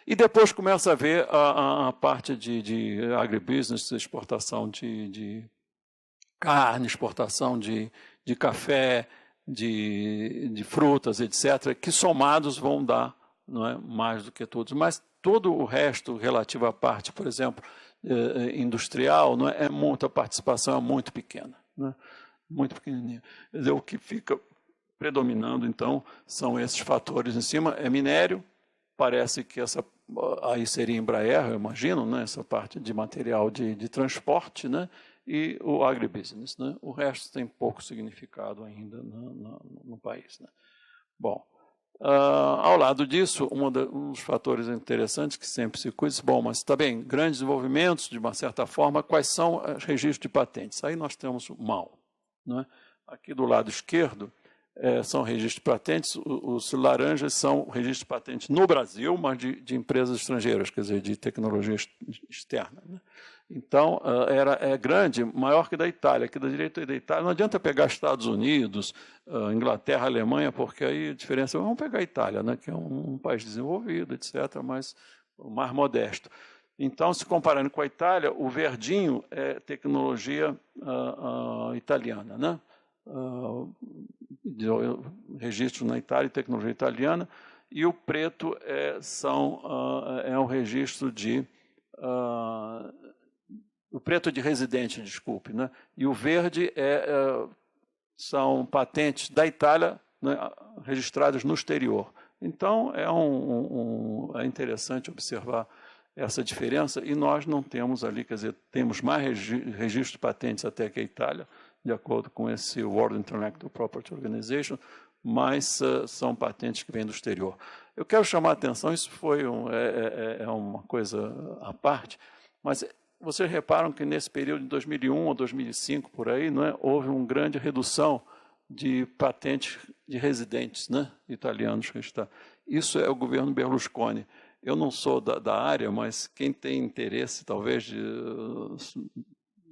E depois começa a ver a parte de agribusiness, exportação de carne, exportação de café, de frutas, etc., que somados vão dar, não é, mais do que todos. Mas todo o resto relativo à parte, por exemplo, industrial, não é, a participação é muito pequena, né? Muito pequenininha. Quer dizer, o que fica predominando, então, são esses fatores em cima. É minério, parece que aí seria Embraer, eu imagino, né? Essa parte de material de transporte, né? E o agribusiness, né? O resto tem pouco significado ainda no país, né? Bom, ao lado disso, um dos fatores interessantes que sempre se cuida, bom, mas está bem, grandes desenvolvimentos, de uma certa forma, quais são os registros de patentes? Aí nós temos o mal, né? Aqui do lado esquerdo são registros de patentes, os laranjas são registros de patentes no Brasil, mas de empresas estrangeiras, quer dizer, de tecnologia externa, né? Então, é grande, maior que da Itália. Aqui da direita da Itália, não adianta pegar Estados Unidos, Inglaterra, Alemanha, porque aí a diferença... Vamos pegar a Itália, né, que é um país desenvolvido, etc., mas mais modesto. Então, se comparando com a Itália, o verdinho é tecnologia italiana, né? Registro na Itália, tecnologia italiana, e o preto é um registro o preto de residente, desculpe, né? E o verde são patentes da Itália, né, registradas no exterior. Então, é interessante observar essa diferença, e nós não temos ali, quer dizer, temos mais registros de patentes até que a Itália, de acordo com esse World Intellectual Property Organization, mas são patentes que vêm do exterior. Eu quero chamar a atenção, isso foi uma coisa à parte, mas vocês reparam que nesse período de 2001 ou 2005, por aí, não é, houve uma grande redução de patentes de residentes, né, italianos registrados. Isso é o governo Berlusconi. Eu não sou da área, mas quem tem interesse, talvez,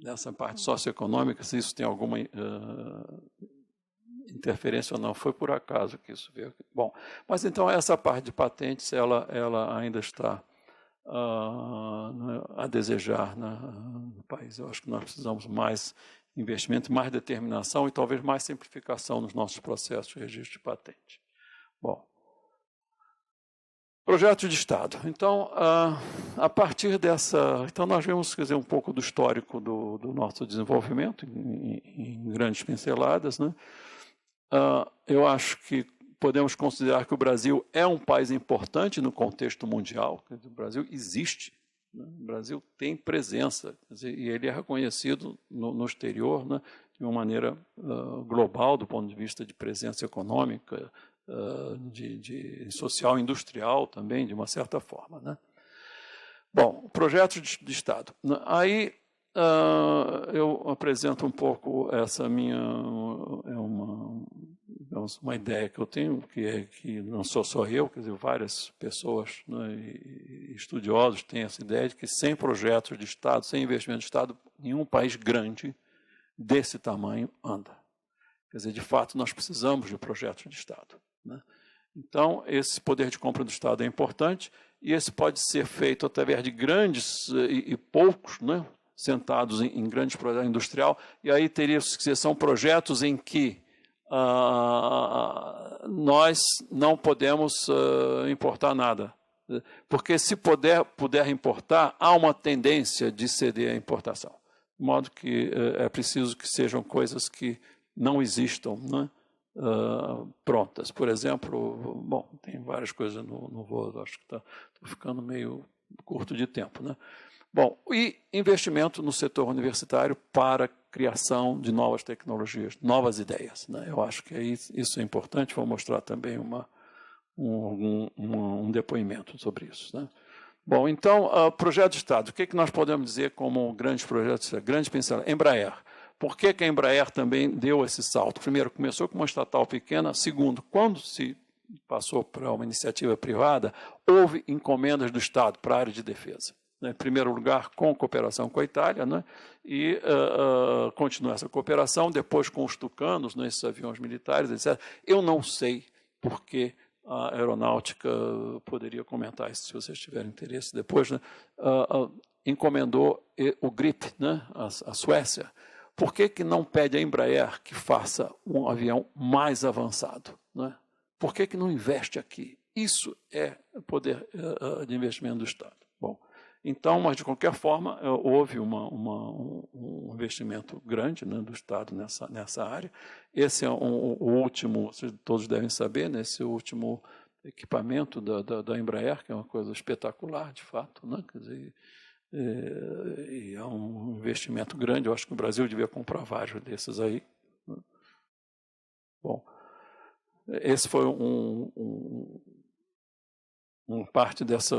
nessa parte socioeconômica, se isso tem alguma interferência ou não, foi por acaso que isso veio. Bom, mas então essa parte de patentes, ela ainda está a desejar, né, no país. Eu acho que nós precisamos mais investimento, mais determinação e talvez mais simplificação nos nossos processos de registro de patente. Bom, projeto de Estado. Então, a partir dessa... Então, nós vemos, quer dizer, um pouco do histórico do nosso desenvolvimento, em grandes pinceladas, né? Eu acho que podemos considerar que o Brasil é um país importante no contexto mundial. O Brasil existe, né? O Brasil tem presença, quer dizer, e ele é reconhecido no exterior, né, de uma maneira global, do ponto de vista de presença econômica, de social industrial também, de uma certa forma, né? Bom, projetos de Estado. Aí eu apresento um pouco essa minha uma ideia que eu tenho, que não sou só eu, quer dizer, várias pessoas, né, e estudiosos têm essa ideia de que sem projetos de Estado, sem investimento de Estado, nenhum país grande desse tamanho anda. Quer dizer, de fato, nós precisamos de projetos de Estado, né? Então, esse poder de compra do Estado é importante e esse pode ser feito através de grandes e poucos, né, sentados em grandes projetos industriais, e aí teria que ser, são projetos em que nós não podemos importar nada. Porque se puder importar, há uma tendência de ceder à importação. De modo que é preciso que sejam coisas que não existam, né, prontas. Por exemplo, bom, tem várias coisas, não vou, acho que estou ficando meio curto de tempo, né? Bom, e investimento no setor universitário para criação de novas tecnologias, novas ideias, né? Eu acho que isso é importante, vou mostrar também um depoimento sobre isso, né? Bom, então, projeto de Estado, o que nós podemos dizer como grandes projetos, grande pincelada? Embraer. Por que a Embraer também deu esse salto? Primeiro, começou com uma estatal pequena. Segundo, quando se passou para uma iniciativa privada, houve encomendas do Estado para a área de defesa. Em primeiro lugar, com cooperação com a Itália, né? E continua essa cooperação, depois com os tucanos, né, esses aviões militares, etc. Eu não sei por que a aeronáutica, poderia comentar isso se vocês tiverem interesse depois, né? Encomendou o Grip, né, a Suécia. Por que não pede a Embraer que faça um avião mais avançado, né? Por que não investe aqui? Isso é poder de investimento do Estado. Bom, então, mas de qualquer forma, houve um investimento grande, né, do Estado nessa área. Esse é o último, vocês todos devem saber, né, esse último equipamento da Embraer, que é uma coisa espetacular, de fato, né? Quer dizer, e é um investimento grande. Eu acho que o Brasil devia comprar vários desses aí. Bom, esse foi parte dessa,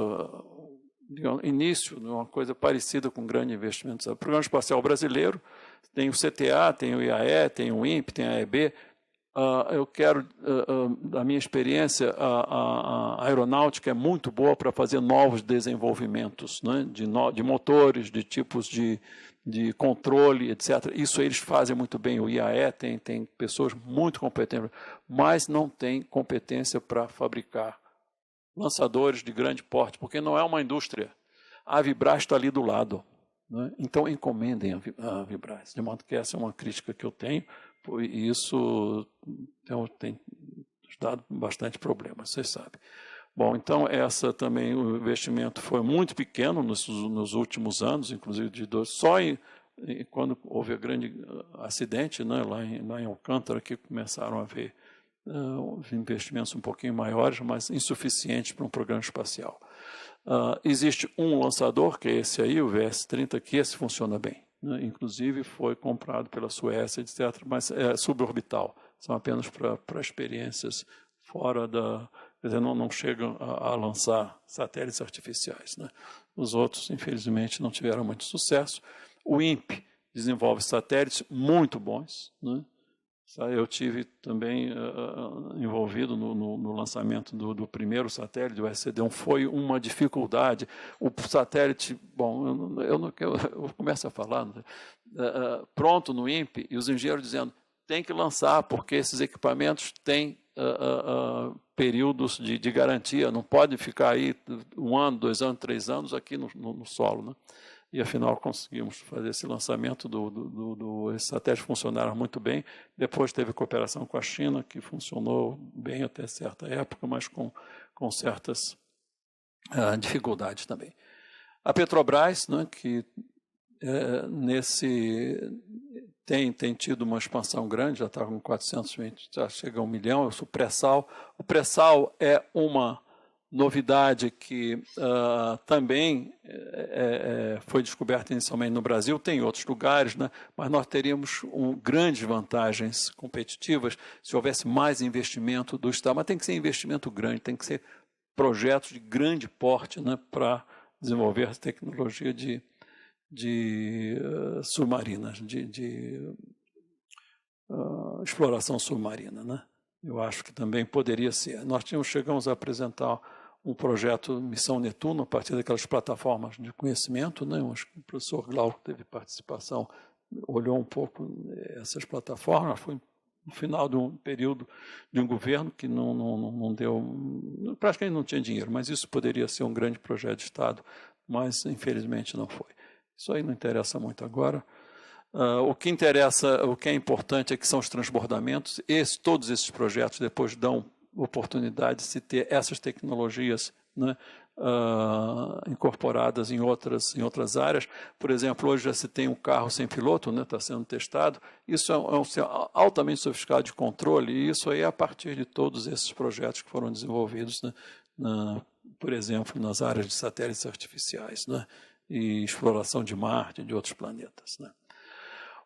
digamos, início de uma coisa parecida com grande investimento. O Programa Espacial Brasileiro tem o CTA, tem o IAE, tem o INPE, tem a AEB. Eu quero, da minha experiência, a aeronáutica é muito boa para fazer novos desenvolvimentos, né, de motores, de tipos de controle, etc. Isso eles fazem muito bem. O IAE tem pessoas muito competentes, mas não tem competência para fabricar lançadores de grande porte, porque não é uma indústria. A Vibraz está ali do lado, né? Então, encomendem a Vibraz. De modo que essa é uma crítica que eu tenho, e isso tem dado bastante problema, vocês sabem. Bom, então, essa também, o investimento foi muito pequeno nos últimos anos, inclusive quando houve o grande acidente, né, lá em Alcântara, que começaram a haver investimentos um pouquinho maiores, mas insuficientes para um programa espacial. Existe um lançador, que é esse aí, o VS-30, que esse funciona bem, né? Inclusive foi comprado pela Suécia, etc., mas é suborbital, são apenas para experiências fora da... Quer dizer, não chegam a lançar satélites artificiais, né? Os outros, infelizmente, não tiveram muito sucesso. O INPE desenvolve satélites muito bons, né? Eu tive também envolvido no lançamento do primeiro satélite, o SCD-1. Foi uma dificuldade. O satélite, bom, eu começo a falar, né? Pronto no INPE, e os engenheiros dizendo, tem que lançar, porque esses equipamentos têm períodos de garantia, não pode ficar aí 1 ano, 2 anos, 3 anos aqui no solo, né? E, afinal, conseguimos fazer esse lançamento esses satélites funcionaram muito bem. Depois teve cooperação com a China, que funcionou bem até certa época, mas com certas dificuldades também. A Petrobras, né, que tem tido uma expansão grande, já está com 420, já chega a 1 milhão. O pré-sal é uma novidade que também foi descoberta inicialmente no Brasil, tem em outros lugares, né? Mas nós teríamos grandes vantagens competitivas se houvesse mais investimento do Estado. Mas tem que ser investimento grande, tem que ser projetos de grande porte, né, para desenvolver tecnologia de submarinas, de exploração submarina, né? Eu acho que também poderia ser. Nós chegamos a apresentar um projeto Missão Netuno, a partir daquelas plataformas de conhecimento, né? Acho que o professor Glauco teve participação, olhou um pouco essas plataformas, foi no final de um período de um governo que não deu, praticamente não tinha dinheiro, mas isso poderia ser um grande projeto de Estado, mas infelizmente não foi. Isso aí não interessa muito agora. O que interessa, o que é importante é que são os transbordamentos. Todos esses projetos depois dão oportunidade de se ter essas tecnologias, né, incorporadas em outras áreas. Por exemplo, hoje já se tem um carro sem piloto, né, está sendo testado. Isso é um altamente sofisticado de controle, e isso aí é a partir de todos esses projetos que foram desenvolvidos, né, por exemplo, nas áreas de satélites artificiais, né, e exploração de Marte e de outros planetas, né.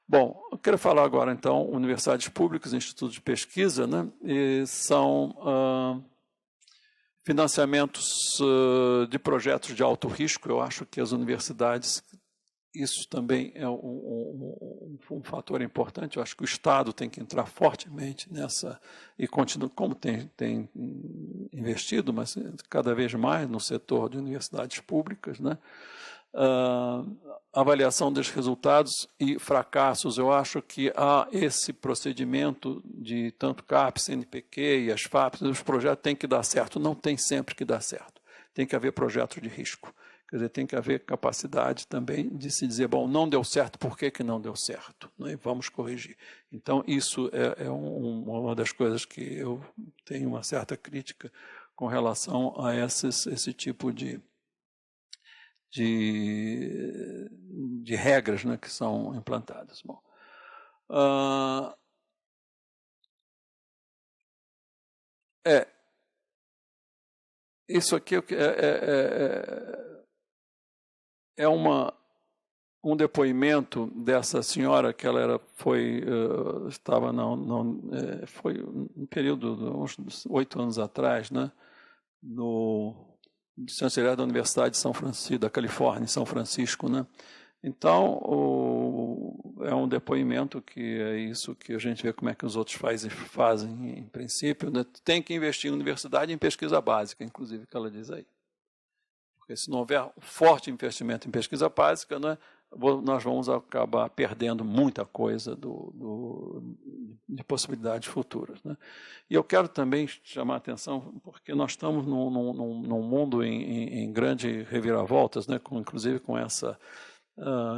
Bom, eu quero falar agora, então, universidades públicas, institutos de pesquisa, né, e são financiamentos de projetos de alto risco. Eu acho que as universidades, isso também é um fator importante. Eu acho que o Estado tem que entrar fortemente nessa, e continua, como tem investido, mas cada vez mais no setor de universidades públicas, né? Avaliação dos resultados e fracassos. Eu acho que há esse procedimento de tanto CAPES, CNPq e as FAPES, os projetos têm que dar certo, não tem sempre que dar certo. Tem que haver projetos de risco. Quer dizer, tem que haver capacidade também de se dizer, bom, não deu certo, por que não deu certo? Né? E vamos corrigir. Então, isso é uma das coisas que eu tenho uma certa crítica com relação a esse tipo de regras, né, que são implantadas. Bom, isso aqui é um depoimento dessa senhora que ela estava foi um período de uns 8 anos atrás, né, no chanceler da Universidade de São Francisco, da Califórnia, em São Francisco, né? Então, é um depoimento que é isso que a gente vê como é que os outros fazem em princípio, né? Tem que investir em universidade e em pesquisa básica, inclusive, que ela diz aí. Porque se não houver um forte investimento em pesquisa básica, né, nós vamos acabar perdendo muita coisa de possibilidades futuras, né? E eu quero também chamar a atenção, porque nós estamos num mundo em grande reviravoltas, né, inclusive com essa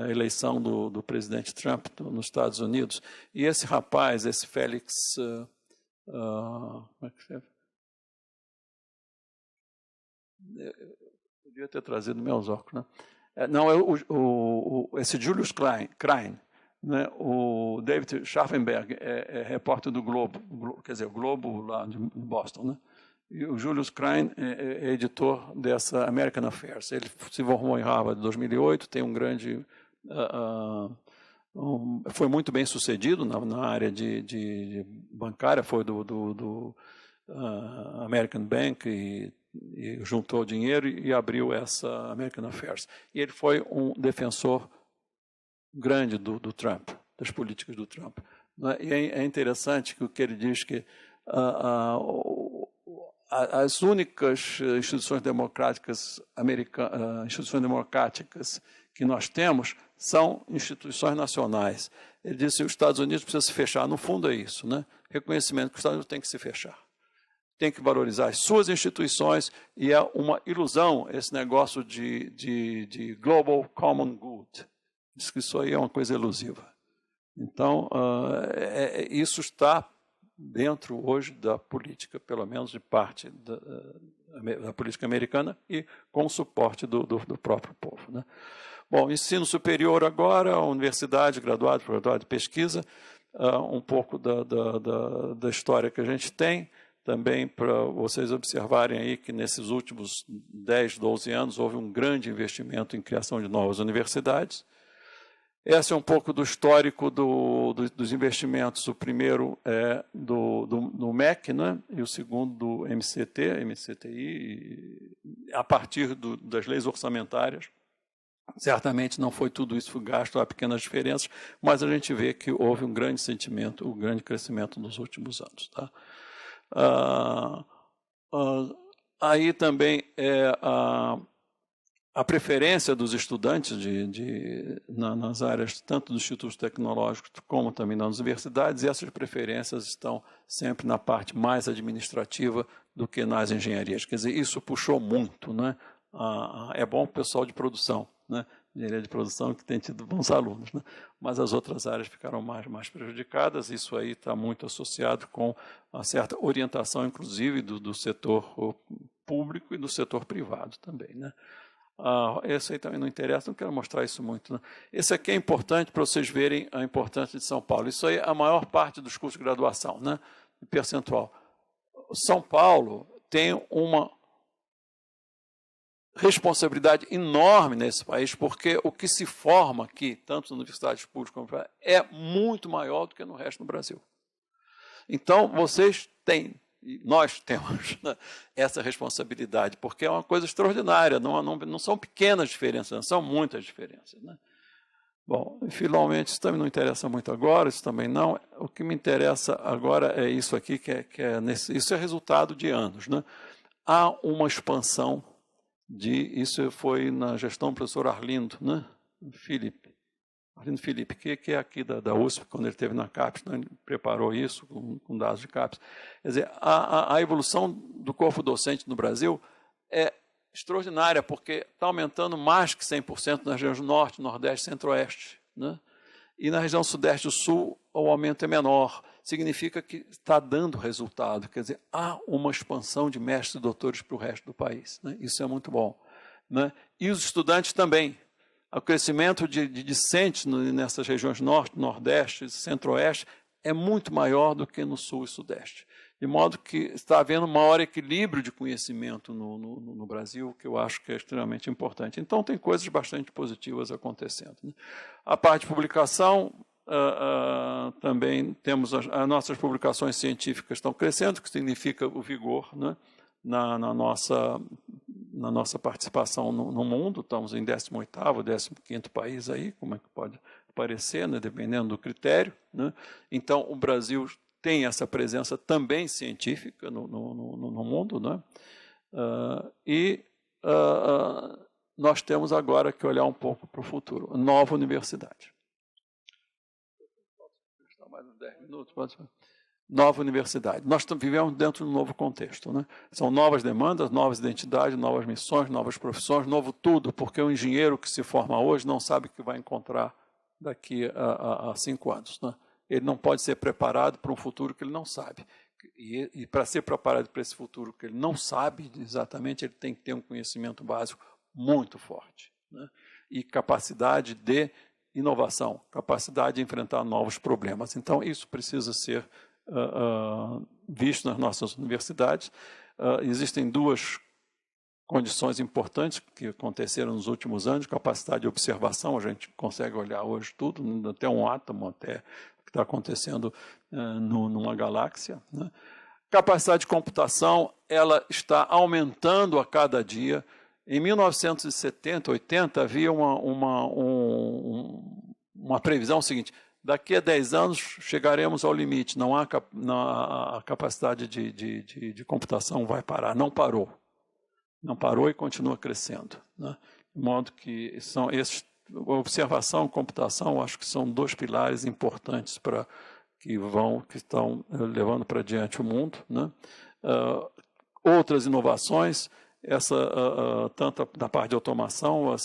eleição do presidente Trump nos Estados Unidos, e esse rapaz, esse Félix, como é que se chama? Eu podia ter trazido meus óculos, né? Não, esse Julius Klein, né? O David Scharfenberg é repórter do Globo, quer dizer, o Globo lá de Boston, né? E o Julius Klein é editor dessa American Affairs. Ele se formou em Harvard em 2008, tem um grande... foi muito bem sucedido na área de bancária, foi do American Bank e juntou dinheiro e abriu essa American Affairs. E ele foi um defensor grande do Trump, das políticas do Trump. E é interessante que o que ele diz que as únicas instituições democráticas que nós temos são instituições nacionais. Ele disse que os Estados Unidos precisam se fechar. No fundo é isso, né? Reconhecimento que os Estados Unidos têm que se fechar. Tem que valorizar as suas instituições, e é uma ilusão esse negócio de global common good. Diz que isso aí é uma coisa elusiva. Então, isso está dentro hoje da política, pelo menos de parte da política americana, e com o suporte do próprio povo, né? Bom, ensino superior agora, universidade, graduado, pós-graduado de pesquisa, um pouco da história que a gente tem. também para vocês observarem aí que nesses últimos 10, 12 anos houve um grande investimento em criação de novas universidades. Esse é um pouco do histórico dos investimentos. O primeiro é do MEC, né? E o segundo do MCTI, a partir das leis orçamentárias. Certamente não foi tudo isso gasto, há pequenas diferenças, mas a gente vê que houve um grande sentimento, um grande crescimento nos últimos anos. Tá? Aí também a preferência dos estudantes nas áreas tanto dos institutos tecnológicos como também nas universidades, e essas preferências estão sempre na parte mais administrativa do que nas engenharias. Quer dizer, isso puxou muito, né? É bom para o pessoal de produção, né? Engenharia de produção que tem tido bons alunos, né? Mas as outras áreas ficaram mais prejudicadas. Isso aí está muito associado com uma certa orientação, inclusive, do setor público e do setor privado também, né? Esse aí também não interessa, não quero mostrar isso muito, né? Esse aqui é importante para vocês verem a importância de São Paulo. Isso aí é a maior parte dos cursos de graduação, né? Percentual. São Paulo tem uma responsabilidade enorme nesse país, porque o que se forma aqui, tanto nas universidades públicas como privadas, é muito maior do que no resto do Brasil. Então, vocês têm, nós temos, né, essa responsabilidade, porque é uma coisa extraordinária, não são pequenas diferenças, são muitas diferenças, né? Bom, finalmente, isso também não interessa muito agora, isso também não. O que me interessa agora é isso aqui, isso é resultado de anos, né? Há uma expansão isso foi na gestão do professor Arlindo, né? Arlindo Felipe, que é aqui da USP, quando ele esteve na CAPES, né? Ele preparou isso com dados de CAPES. Quer dizer, a evolução do corpo docente no Brasil é extraordinária, porque está aumentando mais que 100% nas regiões Norte, Nordeste, Centro-Oeste, né? E na região Sudeste e Sul o aumento é menor. Significa que está dando resultado, quer dizer, há uma expansão de mestres e doutores para o resto do país, né? Isso é muito bom, né? E os estudantes também. O crescimento de discentes nessas regiões Norte, Nordeste e Centro-Oeste é muito maior do que no Sul e Sudeste. De modo que está havendo um maior equilíbrio de conhecimento no Brasil, que eu acho que é extremamente importante. Então, tem coisas bastante positivas acontecendo, né? A parte de publicação, também temos as nossas publicações científicas estão crescendo, que significa o vigor, né, na nossa participação no mundo. Estamos em 18º, 15º país aí, como é que pode parecer, né, dependendo do critério, né? Então, o Brasil tem essa presença também científica no mundo, né? Nós temos agora que olhar um pouco para o futuro. Nova universidade. Mais uns 10 minutos, pode ser. Nova universidade. Nós vivemos dentro de um novo contexto, né? São novas demandas, novas identidades, novas missões, novas profissões, novo tudo, porque o engenheiro que se forma hoje não sabe o que vai encontrar daqui a 5 anos, né? Ele não pode ser preparado para um futuro que ele não sabe. E para ser preparado para esse futuro que ele não sabe exatamente, ele tem que ter um conhecimento básico muito forte, né? E capacidade de inovação, capacidade de enfrentar novos problemas. Então, isso precisa ser visto nas nossas universidades. Existem duas condições importantes que aconteceram nos últimos anos: capacidade de observação, a gente consegue olhar hoje tudo, até um átomo, até o que está acontecendo numa galáxia, né? Capacidade de computação, ela está aumentando a cada dia. Em 1970, 80, havia uma previsão seguinte: daqui a 10 anos chegaremos ao limite, a capacidade de computação vai parar. Não parou. Não parou e continua crescendo, né? De modo que são esses, observação e computação, acho que são dois pilares importantes que estão levando para diante o mundo, né? Outras inovações, tanto da parte de automação,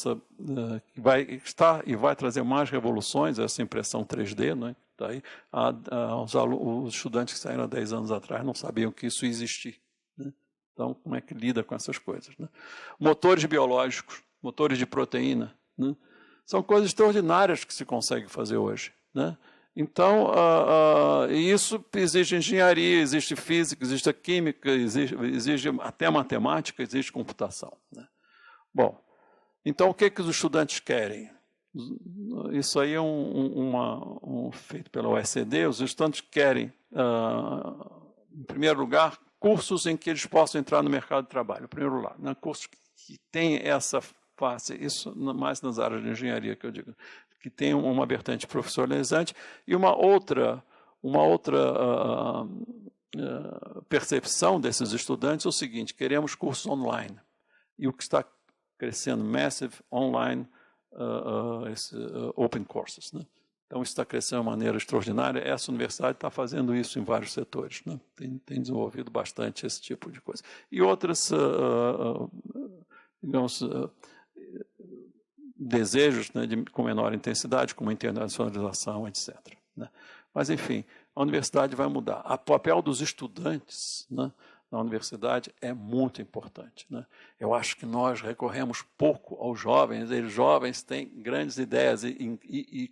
que vai estar e vai trazer mais revoluções, essa impressão 3D, né? Daí, os estudantes que saíram há 10 anos atrás não sabiam que isso existia, né? Então, como é que lida com essas coisas, né? Motores biológicos, motores de proteína, né? São coisas extraordinárias que se consegue fazer hoje, né? Então, isso exige engenharia, existe física, existe química, exige até matemática, existe computação, né? Bom, então o que os estudantes querem? Isso aí é feito pela OECD. Os estudantes querem, em primeiro lugar, cursos em que eles possam entrar no mercado de trabalho, em primeiro lugar, né? Cursos que têm essa face, isso mais nas áreas de engenharia que eu digo, que tem uma vertente profissionalizante e uma outra percepção desses estudantes é o seguinte: queremos cursos online. E o que está crescendo, massive online open courses, né? Então, isso está crescendo de uma maneira extraordinária. Essa universidade está fazendo isso em vários setores, né? Tem desenvolvido bastante esse tipo de coisa. E outras, digamos, desejos, né, com menor intensidade, como a internacionalização, etc., né? Mas, enfim, a universidade vai mudar. O papel dos estudantes, né, na universidade é muito importante, né? Eu acho que nós recorremos pouco aos jovens. Os jovens têm grandes ideias e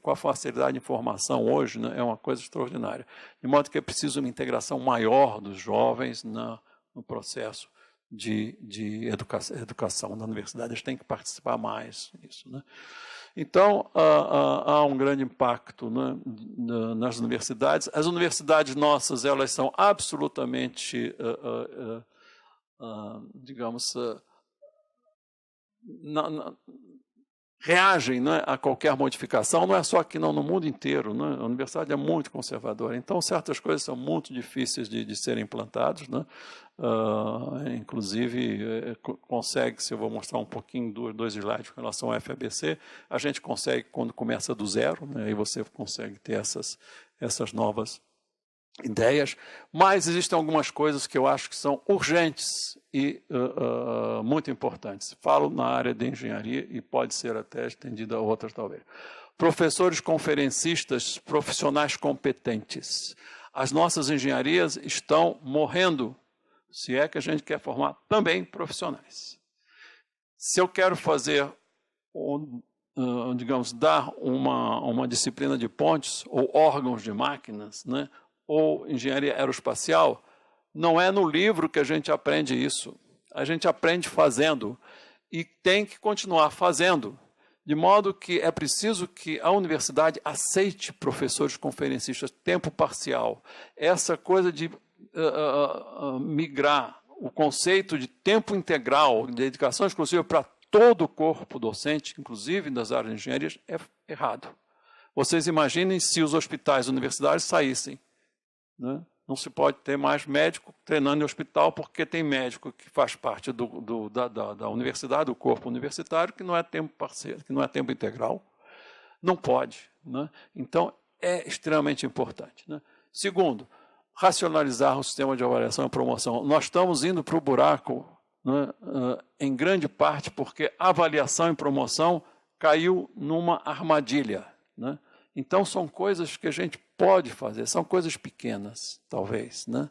com a facilidade de informação hoje, né, é uma coisa extraordinária. De modo que é preciso uma integração maior dos jovens no processo de educação da universidade. Eles têm que participar mais disso, né? Então, há um grande impacto, né, nas universidades. As universidades nossas, elas são absolutamente, digamos, reagem, né, a qualquer modificação. Não é só aqui, não, no mundo inteiro, né? A universidade é muito conservadora. Então, certas coisas são muito difíceis de serem implantadas, né? Inclusive, consegue-se, eu vou mostrar um pouquinho, dois slides com relação ao FABC, a gente consegue quando começa do zero, né? Aí você consegue ter essas novas ideias, mas existem algumas coisas que eu acho que são urgentes e muito importantes. Falo na área de engenharia e pode ser até estendida a outras, talvez. Professores conferencistas, profissionais competentes. As nossas engenharias estão morrendo, se é que a gente quer formar também profissionais. Se eu quero fazer, digamos, dar uma disciplina de pontes ou órgãos de máquinas, né, ou engenharia aeroespacial, não é no livro que a gente aprende isso. A gente aprende fazendo e tem que continuar fazendo, de modo que é preciso que a universidade aceite professores conferencistas tempo parcial. Essa coisa de migrar o conceito de tempo integral, de dedicação exclusiva para todo o corpo docente, inclusive das áreas de engenharia, é errado. Vocês imaginem se os hospitais universitários saíssem, né? Não se pode ter mais médico treinando em hospital, porque tem médico que faz parte da universidade, do corpo universitário, que não é tempo parcial, que não é tempo integral. Não pode, né? Então, é extremamente importante, né? Segundo, racionalizar o sistema de avaliação e promoção. Nós estamos indo para o buraco, né, em grande parte porque a avaliação e promoção caiu numa armadilha, né? Então, são coisas que a gente pode fazer, são coisas pequenas, talvez, né,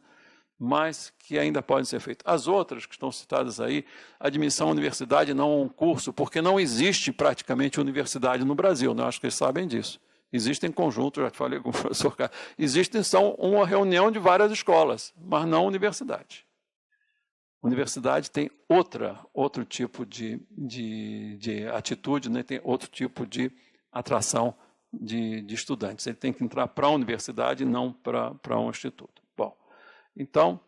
mas que ainda podem ser feitas. As outras que estão citadas aí, admissão à universidade não a um curso, porque não existe praticamente universidade no Brasil, né? Acho que eles sabem disso. Existem conjuntos, já falei com o professor Carlos, existem, são uma reunião de várias escolas, mas não universidade. Universidade tem outro tipo de atitude, né? Tem outro tipo de atração de estudantes. Ele tem que entrar para a universidade e não para um instituto. Bom, então,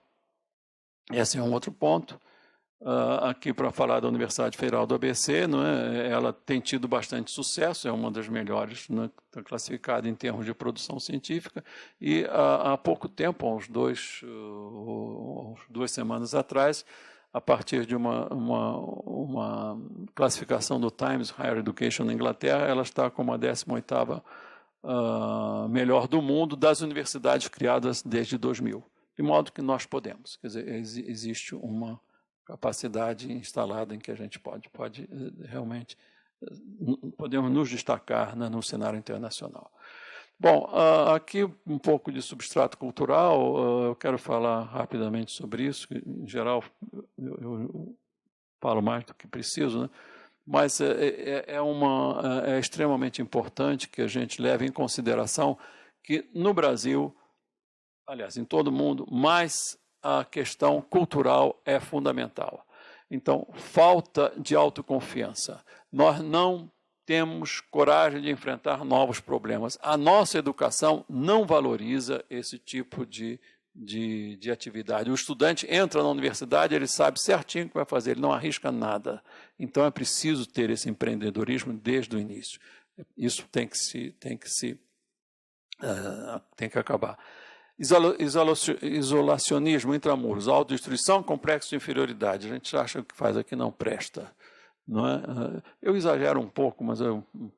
esse é um outro ponto. Aqui para falar da Universidade Federal do ABC, não é? Ela tem tido bastante sucesso, é uma das melhores, né, classificada em termos de produção científica, e há pouco tempo, há uns 2 semanas atrás, a partir de uma classificação do Times Higher Education na Inglaterra, ela está como a 18ª melhor do mundo das universidades criadas desde 2000. De modo que nós podemos, quer dizer, existe uma capacidade instalada em que a gente pode realmente, podemos nos destacar, né, no cenário internacional. Bom, aqui um pouco de substrato cultural, eu quero falar rapidamente sobre isso, que, em geral eu falo mais do que preciso, né? mas é extremamente importante que a gente leve em consideração que no Brasil, aliás, em todo o mundo, mais a questão cultural é fundamental. Então, falta de autoconfiança. Nós não temos coragem de enfrentar novos problemas. A nossa educação não valoriza esse tipo de atividade. O estudante entra na universidade, ele sabe certinho o que vai fazer, ele não arrisca nada. Então, é preciso ter esse empreendedorismo desde o início. Isso tem que acabar. Isolacionismo, intramuros, autodestruição, complexo de inferioridade. A gente acha que faz aqui não presta. Não é? Eu exagero um pouco, mas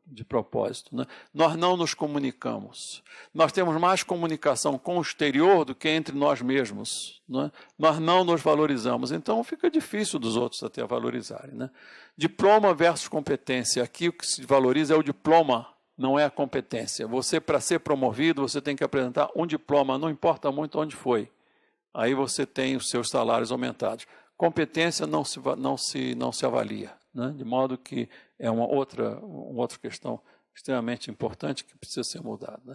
de propósito. Né? Nós não nos comunicamos. Nós temos mais comunicação com o exterior do que entre nós mesmos. Não é? Nós não nos valorizamos. Então, fica difícil dos outros até valorizarem. Né? Diploma versus competência. Aqui o que se valoriza é o diploma, não é a competência. Você, para ser promovido, você tem que apresentar um diploma, não importa muito onde foi. Aí você tem os seus salários aumentados. Competência não se avalia, né? De modo que é uma outra questão extremamente importante que precisa ser mudada. Né?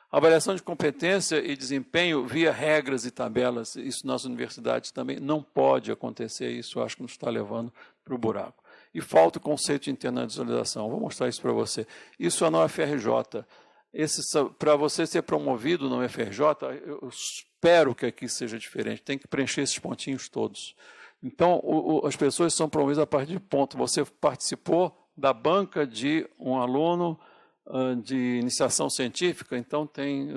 Avaliação de competência e desempenho via regras e tabelas, isso nas universidades também não pode acontecer, isso eu acho que nos está levando para o buraco. E falta o conceito de internacionalização. Vou mostrar isso para você. Isso é na UFRJ. Para você ser promovido na UFRJ, eu espero que aqui seja diferente. Tem que preencher esses pontinhos todos. Então, as pessoas são promovidas a partir de ponto. Você participou da banca de um aluno de iniciação científica, então tem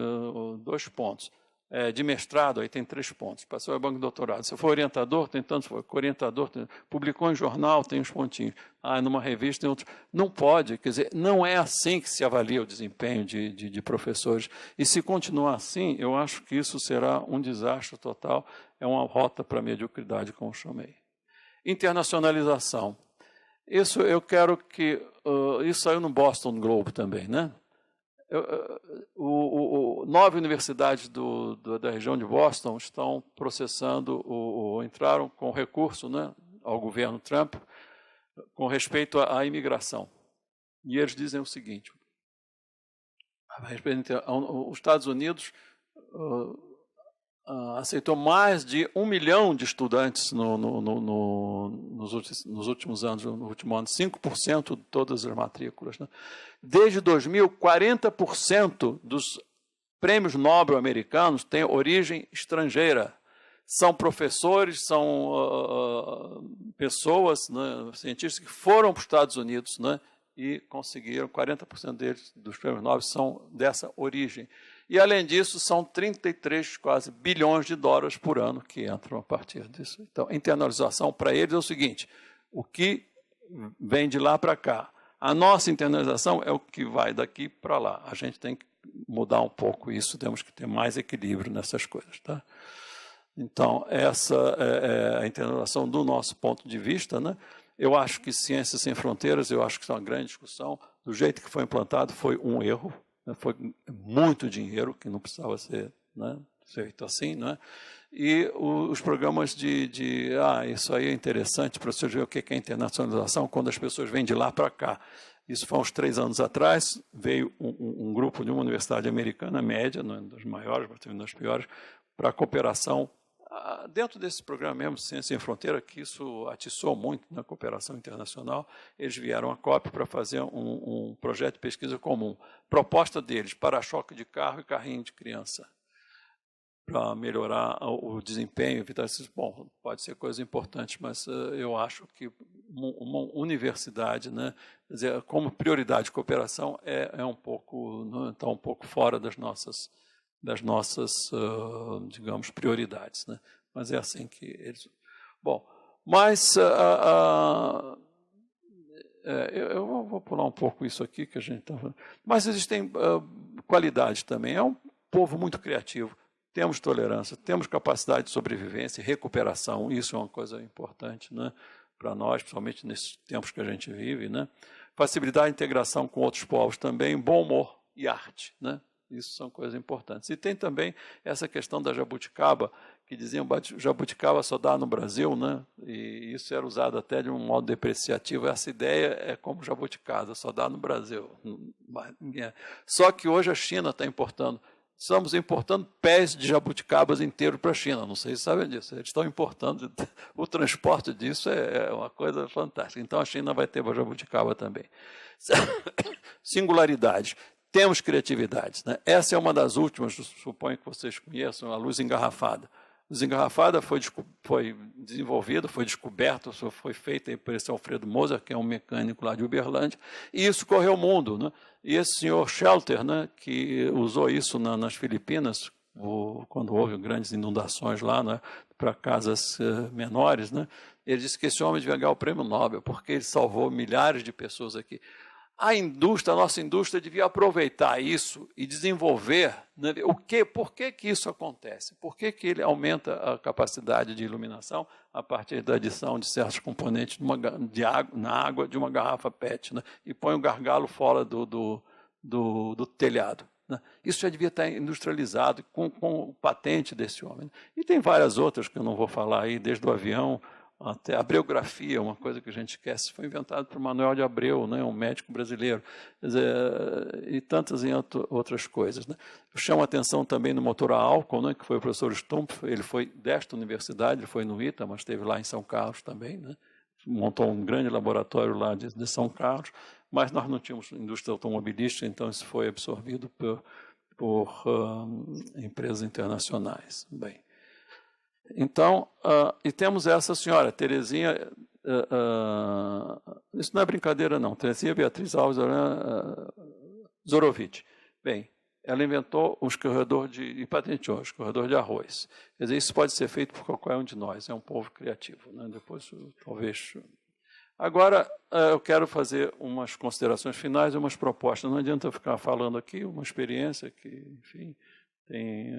2 pontos. De mestrado, aí tem 3 pontos. Passou a banca de doutorado. Se for orientador, tem tantos. Orientador, publicou em jornal, tem uns pontinhos. Numa revista, tem outros. Não pode, quer dizer, não é assim que se avalia o desempenho de professores. E se continuar assim, eu acho que isso será um desastre total. É uma rota para a mediocridade, como chamei. Internacionalização. Isso eu quero que... isso saiu no Boston Globe também, né? 9 universidades da região de Boston estão processando, entraram com recurso, né, ao governo Trump com respeito à imigração. E eles dizem o seguinte: os Estados Unidos aceitou mais de 1 milhão de estudantes nos últimos anos, no último ano, 5% de todas as matrículas. Né? Desde 2000, 40% dos prêmios Nobel americanos têm origem estrangeira. São professores, são pessoas, né, cientistas que foram para os Estados Unidos, né, e conseguiram, 40% deles, dos prêmios Nobel, são dessa origem. E, além disso, são 33 quase bilhões de dólares por ano que entram a partir disso. Então, a internalização para eles é o seguinte: o que vem de lá para cá. A nossa internalização é o que vai daqui para lá. A gente tem que mudar um pouco isso, temos que ter mais equilíbrio nessas coisas. Tá? Então, essa é a internalização do nosso ponto de vista. Né? Eu acho que Ciências Sem Fronteiras, eu acho que isso é uma grande discussão. Do jeito que foi implantado, foi um erro. Foi muito dinheiro que não precisava ser, né, feito assim, né? E os programas isso aí é interessante para você ver o que é internacionalização quando as pessoas vêm de lá para cá. Isso foi uns 3 anos atrás, veio um grupo de uma universidade americana média, não é das maiores, mas também das piores, para a cooperação. Dentro desse programa mesmo, Ciência Sem Fronteira, que isso atiçou muito na cooperação internacional, eles vieram a COP para fazer um projeto de pesquisa comum. Proposta deles, para-choque de carro e carrinho de criança, para melhorar o desempenho. Bom, pode ser coisa importante, mas eu acho que uma universidade, né, quer dizer, como prioridade de cooperação, está um pouco fora das nossas digamos, prioridades. Né? Mas é assim que eles... Bom, mas eu vou pular um pouco isso aqui que a gente está falando. Mas existem qualidades também. É um povo muito criativo. Temos tolerância, temos capacidade de sobrevivência e recuperação. Isso é uma coisa importante, né, para nós, principalmente nesses tempos que a gente vive. Né? Facilidade de integração com outros povos também, bom humor e arte, né? Isso são coisas importantes. E tem também essa questão da jabuticaba, que diziam que jabuticaba só dá no Brasil, né? E isso era usado até de um modo depreciativo. Essa ideia é como jabuticaba, só dá no Brasil. Só que hoje a China está importando. Estamos importando pés de jabuticabas inteiros para a China. Não sei se sabem disso. Eles estão importando. O transporte disso é uma coisa fantástica. Então a China vai ter jabuticaba também. Singularidades. Temos criatividades, né? Essa é uma das últimas, suponho que vocês conheçam, a luz engarrafada. A luz engarrafada foi desenvolvida, foi descoberta, foi feita por esse Alfredo Moser, que é um mecânico lá de Uberlândia, e isso correu o mundo, né? E esse senhor Shelter, né, que usou isso nas Filipinas, quando houve grandes inundações lá, né, para casas menores, né, ele disse que esse homem devia ganhar o prêmio Nobel, porque ele salvou milhares de pessoas aqui. A nossa indústria devia aproveitar isso e desenvolver, né, por que isso acontece? Por que ele aumenta a capacidade de iluminação a partir da adição de certos componentes na água de uma garrafa PET, né, e põe o gargalo fora do telhado? Né? Isso já devia estar industrializado com o patente desse homem. E tem várias outras que eu não vou falar aí, desde o avião até a abreugrafia, uma coisa que a gente esquece, foi inventado por Manuel de Abreu, né, um médico brasileiro, e tantas outras coisas. Né. Eu chamo a atenção também no motor a álcool, né, que foi o professor Stumpf, ele foi desta universidade, ele foi no ITA, mas esteve lá em São Carlos também, né, montou um grande laboratório lá de São Carlos, mas nós não tínhamos indústria automobilística, então isso foi absorvido por empresas internacionais. Bem, então, e temos essa senhora, Terezinha, isso não é brincadeira não, Terezinha Beatriz Alves Zorovitch. Bem, ela inventou um escorredor e patenteou um escorredor de arroz. Quer dizer, isso pode ser feito por qualquer um de nós, é um povo criativo, né? Depois, talvez... Agora, eu quero fazer umas considerações finais e umas propostas. Não adianta eu ficar falando aqui, uma experiência que, enfim... tem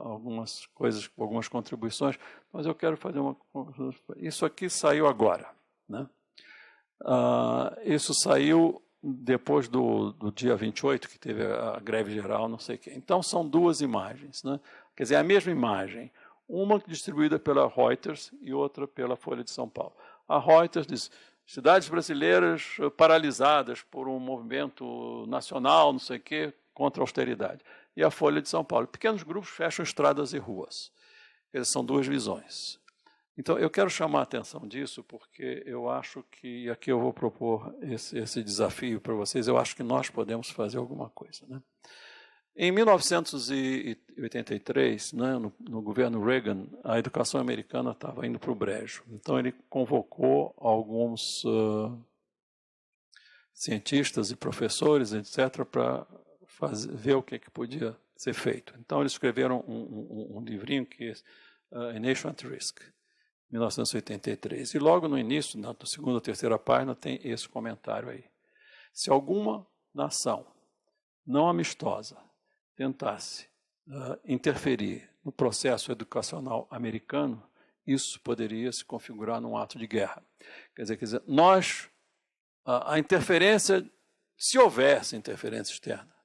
algumas coisas, algumas contribuições, mas eu quero fazer uma... Isso aqui saiu agora, né? Isso saiu depois do dia 28, que teve a greve geral, não sei o quê. Então, são duas imagens, né? Quer dizer, a mesma imagem, uma distribuída pela Reuters e outra pela Folha de São Paulo. A Reuters diz, cidades brasileiras paralisadas por um movimento nacional, não sei o quê, contra a austeridade. E a Folha de São Paulo. Pequenos grupos fecham estradas e ruas. Essas são duas visões. Então, eu quero chamar a atenção disso, porque eu acho que, e aqui eu vou propor esse desafio para vocês, eu acho que nós podemos fazer alguma coisa. Né? Em 1983, né, no governo Reagan, a educação americana estava indo para o brejo. Então, ele convocou alguns cientistas e professores, etc., para ver o que podia ser feito. Então, eles escreveram um livrinho que é A Nation at Risk, 1983. E logo no início, na segunda ou terceira página, tem esse comentário aí. Se alguma nação não amistosa tentasse interferir no processo educacional americano, isso poderia se configurar num ato de guerra. Quer dizer a interferência, se houvesse interferência externa,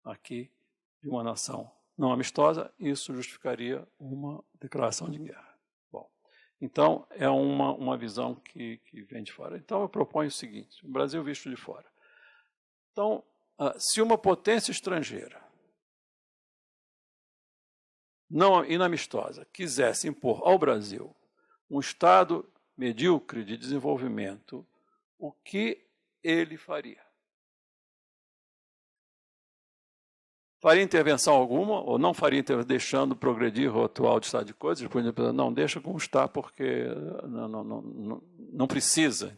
aqui, de uma nação não amistosa, isso justificaria uma declaração de guerra. Bom, então, é uma visão que vem de fora. Então, eu proponho o seguinte, o Brasil visto de fora. Então, se uma potência estrangeira, não inamistosa, quisesse impor ao Brasil um estado medíocre de desenvolvimento, o que ele faria? Faria intervenção alguma, ou não faria intervenção, deixando progredir o atual estado de coisas? Não, deixa como está, porque não precisa.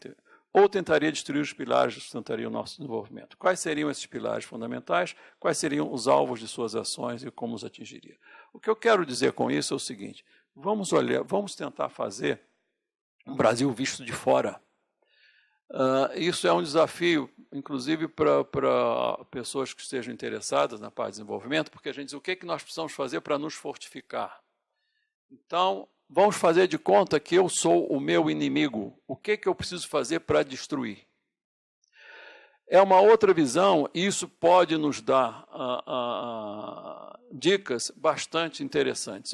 Ou tentaria destruir os pilares que sustentariam o nosso desenvolvimento. Quais seriam esses pilares fundamentais? Quais seriam os alvos de suas ações e como os atingiria? O que eu quero dizer com isso é o seguinte, vamos tentar fazer um Brasil visto de fora. Isso é um desafio, inclusive, para pessoas que estejam interessadas na parte de desenvolvimento, porque a gente diz o que nós precisamos fazer para nos fortificar. Então, vamos fazer de conta que eu sou o meu inimigo. O que eu preciso fazer para destruir? É uma outra visão, e isso pode nos dar dicas bastante interessantes.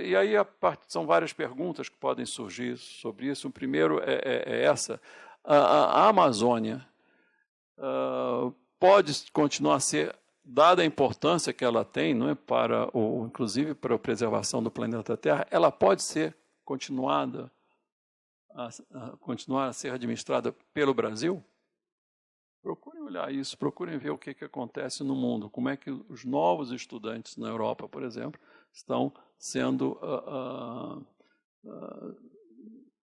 E aí são várias perguntas que podem surgir sobre isso. O primeiro é essa. A Amazônia pode continuar a ser, dada a importância que ela tem, não é, inclusive para a preservação do planeta Terra, ela pode ser continuar a ser administrada pelo Brasil? Procurem olhar isso, procurem ver o que acontece no mundo, como é que os novos estudantes na Europa, por exemplo, estão sendo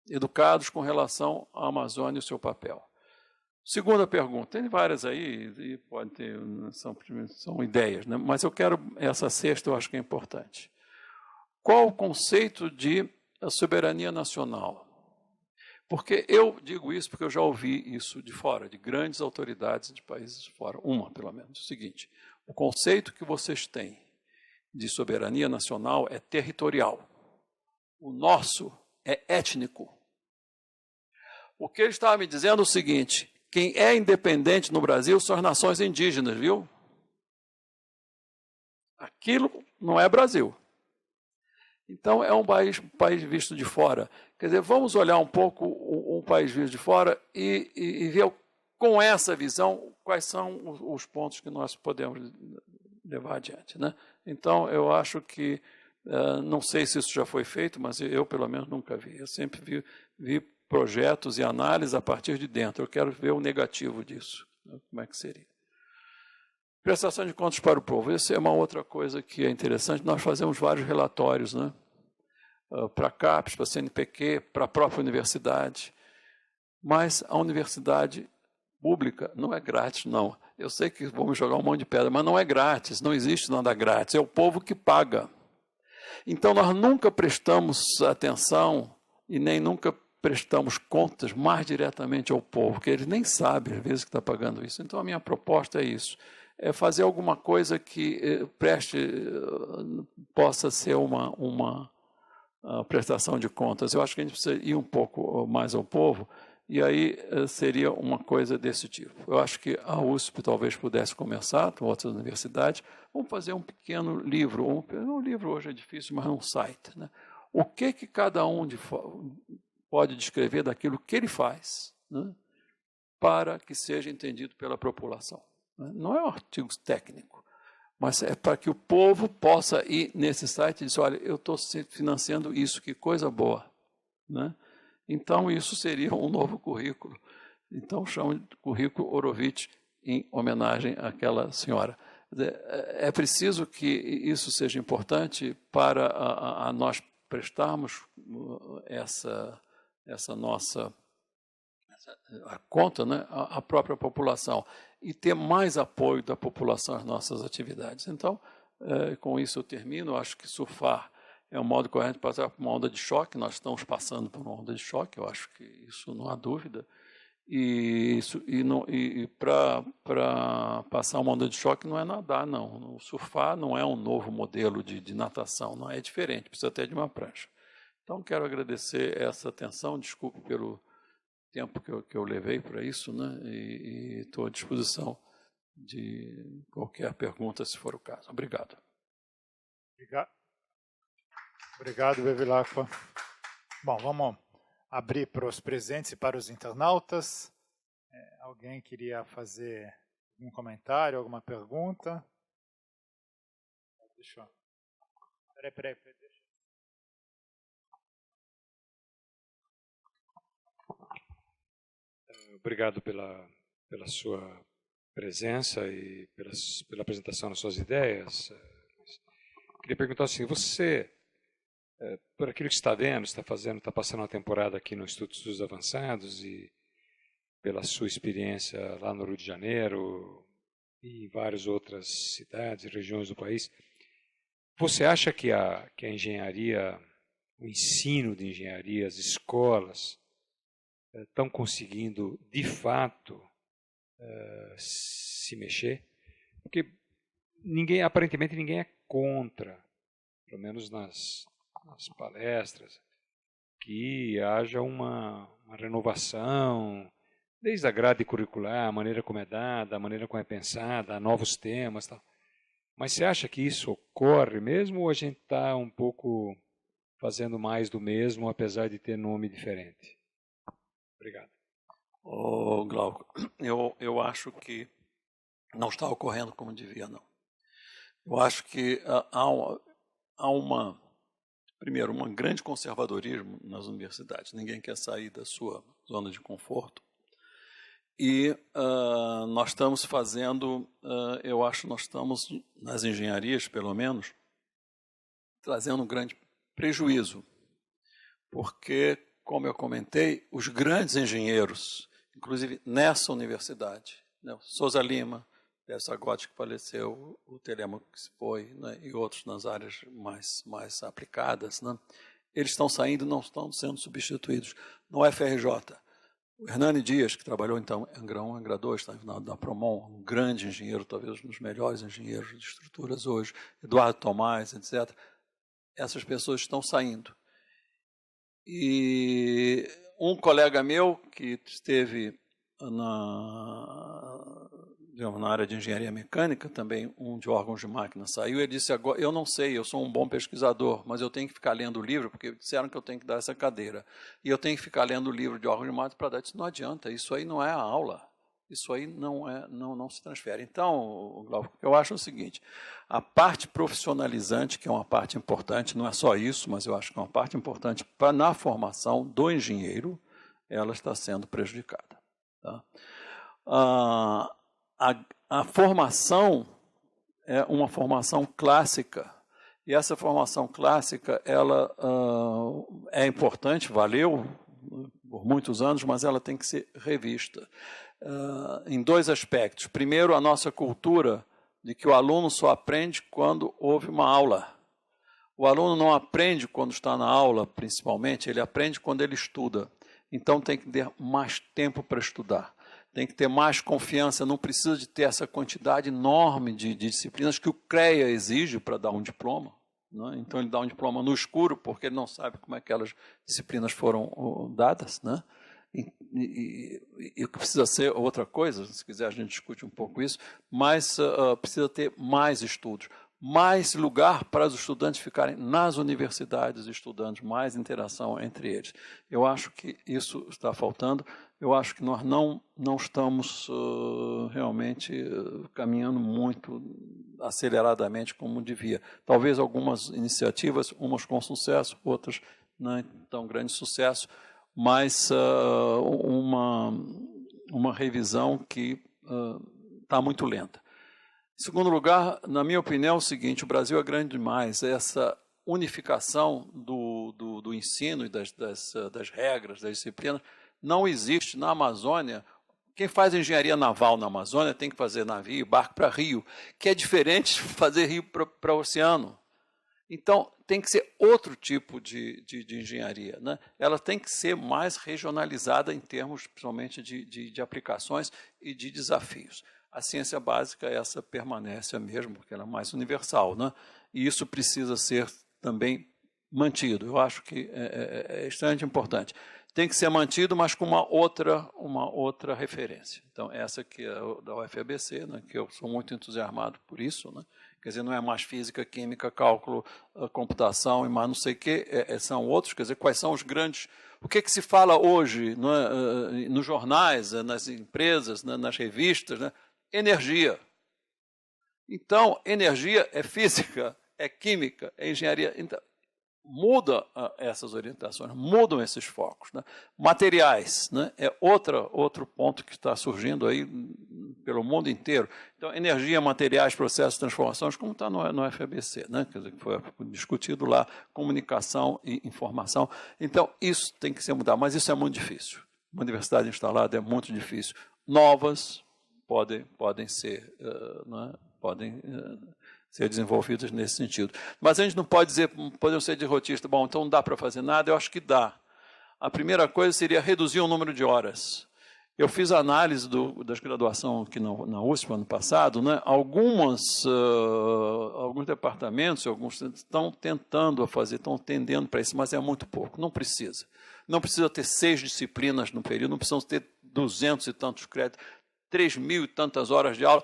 educados com relação à Amazônia e o seu papel. Segunda pergunta, tem várias aí, e pode ter, são ideias, né? Mas essa sexta eu acho que é importante. Qual o conceito de soberania nacional? Porque eu digo isso porque eu já ouvi isso de fora, de grandes autoridades de países de fora, uma pelo menos. É o seguinte, o conceito que vocês têm de soberania nacional é territorial. O nosso é étnico. O que ele estava me dizendo é o seguinte, quem é independente no Brasil são as nações indígenas, viu? Aquilo não é Brasil. Então, é um país visto de fora. Quer dizer, vamos olhar um pouco um país visto de fora e ver com essa visão quais são os pontos que nós podemos levar adiante, né? Então, eu acho que, não sei se isso já foi feito, mas eu pelo menos nunca vi. Eu sempre vi projetos e análises a partir de dentro. Eu quero ver o negativo disso, né? Como é que seria. Prestação de contas para o povo. Essa é uma outra coisa que é interessante. Nós fazemos vários relatórios, né? Para a CAPES, para a CNPq, para a própria universidade. Mas a universidade pública não é grátis, não. Eu sei que vamos jogar um monte de pedra, mas não é grátis, não existe nada grátis, é o povo que paga. Então, nós nunca prestamos atenção e nem nunca prestamos contas mais diretamente ao povo, porque ele nem sabe, às vezes, que está pagando isso. Então, a minha proposta é isso. É fazer alguma coisa que possa ser uma prestação de contas. Eu acho que a gente precisa ir um pouco mais ao povo, e aí seria uma coisa desse tipo. Eu acho que a USP talvez pudesse começar, com outras universidades, vamos fazer um pequeno livro, um livro hoje é difícil, mas um site, né? O que cada um pode descrever daquilo que ele faz, né, para que seja entendido pela população. Não é um artigo técnico, mas é para que o povo possa ir nesse site e dizer, olha, eu estou financiando isso, que coisa boa, né? Então, isso seria um novo currículo. Então, chamo de currículo Horowitz, em homenagem àquela senhora. É preciso que isso seja importante para nós prestarmos essa nossa a conta, né, a própria população, e ter mais apoio da população às nossas atividades. Então, com isso eu termino. Eu acho que surfar é um modo correto de passar por uma onda de choque. Nós estamos passando por uma onda de choque, eu acho que isso não há dúvida. E para passar uma onda de choque não é nadar, não. O surfar não é um novo modelo de natação, não é diferente, precisa até de uma prancha. Então, quero agradecer essa atenção, desculpe pelo tempo que eu levei para isso, né? E estou à disposição de qualquer pergunta, se for o caso. Obrigado. Obrigado, Bevilacqua. Bom, vamos abrir para os presentes e para os internautas. Alguém queria fazer um comentário, alguma pergunta? Deixa eu... Peraí. Obrigado pela sua presença e pela apresentação das suas ideias. Queria perguntar assim, você, por aquilo que está vendo, está passando uma temporada aqui no Instituto de Estudos Avançados e pela sua experiência lá no Rio de Janeiro e em várias outras cidades e regiões do país, você acha que a engenharia, o ensino de engenharia, as escolas, estão conseguindo, de fato, se mexer? Porque aparentemente ninguém é contra, pelo menos nas palestras, que haja uma renovação, desde a grade curricular, a maneira como é dada, a maneira como é pensada, novos temas, tal. Mas você acha que isso ocorre mesmo ou a gente está um pouco fazendo mais do mesmo, apesar de ter nome diferente? Obrigado. Ô, Glauco, eu acho que não está ocorrendo como devia, não. Eu acho que primeiro, um grande conservadorismo nas universidades. Ninguém quer sair da sua zona de conforto. E nós estamos fazendo, eu acho que nós estamos, nas engenharias, pelo menos, trazendo um grande prejuízo. Porque, como eu comentei, os grandes engenheiros, inclusive nessa universidade, né, Souza Lima, Décio Agotti, que faleceu, o Telêmaco que se foi, né, e outros nas áreas mais aplicadas, né, eles estão saindo e não estão sendo substituídos. No FRJ, o Hernani Dias, que trabalhou então em Angra 1, Angra 2, está na Promon, um grande engenheiro, talvez um dos melhores engenheiros de estruturas hoje, Eduardo Tomás, etc. Essas pessoas estão saindo. E um colega meu que esteve na área de engenharia mecânica, também um de órgãos de máquina, saiu e ele disse, agora, eu não sei, eu sou um bom pesquisador, mas eu tenho que ficar lendo o livro, porque disseram que eu tenho que dar essa cadeira. E eu tenho que ficar lendo o livro de órgãos de máquina para dar. Isso não adianta, isso aí não é a aula. Isso aí não se transfere. Então, Glauco, eu acho o seguinte, a parte profissionalizante, que é uma parte importante, não é só isso, mas eu acho que é uma parte importante na formação do engenheiro, ela está sendo prejudicada. Tá? A formação é uma formação clássica, e essa formação clássica ela é importante, valeu por muitos anos, mas ela tem que ser revista. Em dois aspectos. Primeiro, a nossa cultura de que o aluno só aprende quando houve uma aula. O aluno não aprende quando está na aula, principalmente, ele aprende quando ele estuda. Então tem que ter mais tempo para estudar. Tem que ter mais confiança, não precisa de ter essa quantidade enorme de disciplinas que o CREA exige para dar um diploma. Né? Então ele dá um diploma no escuro, porque ele não sabe como aquelas disciplinas foram dadas, né? E o que precisa ser outra coisa, se quiser a gente discute um pouco isso, mas precisa ter mais estudos, mais lugar para os estudantes ficarem nas universidades estudando, mais interação entre eles. Eu acho que isso está faltando, eu acho que nós não estamos realmente caminhando muito aceleradamente como devia. Talvez algumas iniciativas, umas com sucesso, outras não tão grande sucesso, mas uma revisão que está muito lenta. Em segundo lugar, na minha opinião, é o seguinte, o Brasil é grande demais, essa unificação do ensino e das regras, das disciplinas, não existe na Amazônia. Quem faz engenharia naval na Amazônia tem que fazer navio, barco para rio, que é diferente de fazer rio para o oceano. Então, tem que ser outro tipo de engenharia, né? Ela tem que ser mais regionalizada em termos, principalmente, de aplicações e de desafios. A ciência básica, essa permanece a mesma, porque ela é mais universal, né? E isso precisa ser também mantido. Eu acho que é extremamente importante. Tem que ser mantido, mas com uma outra referência. Então, essa que é da UFABC, né, que eu sou muito entusiasmado por isso, né? Quer dizer, não é mais física, química, cálculo, computação e mais não sei o quê, são outros. Quer dizer, quais são os grandes... O que se fala hoje nos jornais, nas empresas, nas revistas? Né? Energia. Então, energia é física, é química, é engenharia. Então, muda essas orientações, mudam esses focos. Né? Materiais, né? É outro ponto que está surgindo aí pelo mundo inteiro. Então, energia, materiais, processos, transformações, como está no FABC, né? Quer dizer, que foi discutido lá, comunicação e informação. Então, isso tem que ser mudado, mas isso é muito difícil. Uma universidade instalada é muito difícil. Novas podem ser, né? Podem ser desenvolvidas nesse sentido. Mas a gente não pode dizer, podemos ser derrotistas, bom, então não dá para fazer nada, eu acho que dá. A primeira coisa seria reduzir o número de horas. Eu fiz a análise das graduações aqui na USP ano passado, né? Alguns departamentos, alguns estão tentando fazer, estão tendendo para isso, mas é muito pouco, não precisa. Não precisa ter 6 disciplinas no período, não precisam ter 200 e tantos créditos, 3.000 e tantas horas de aula.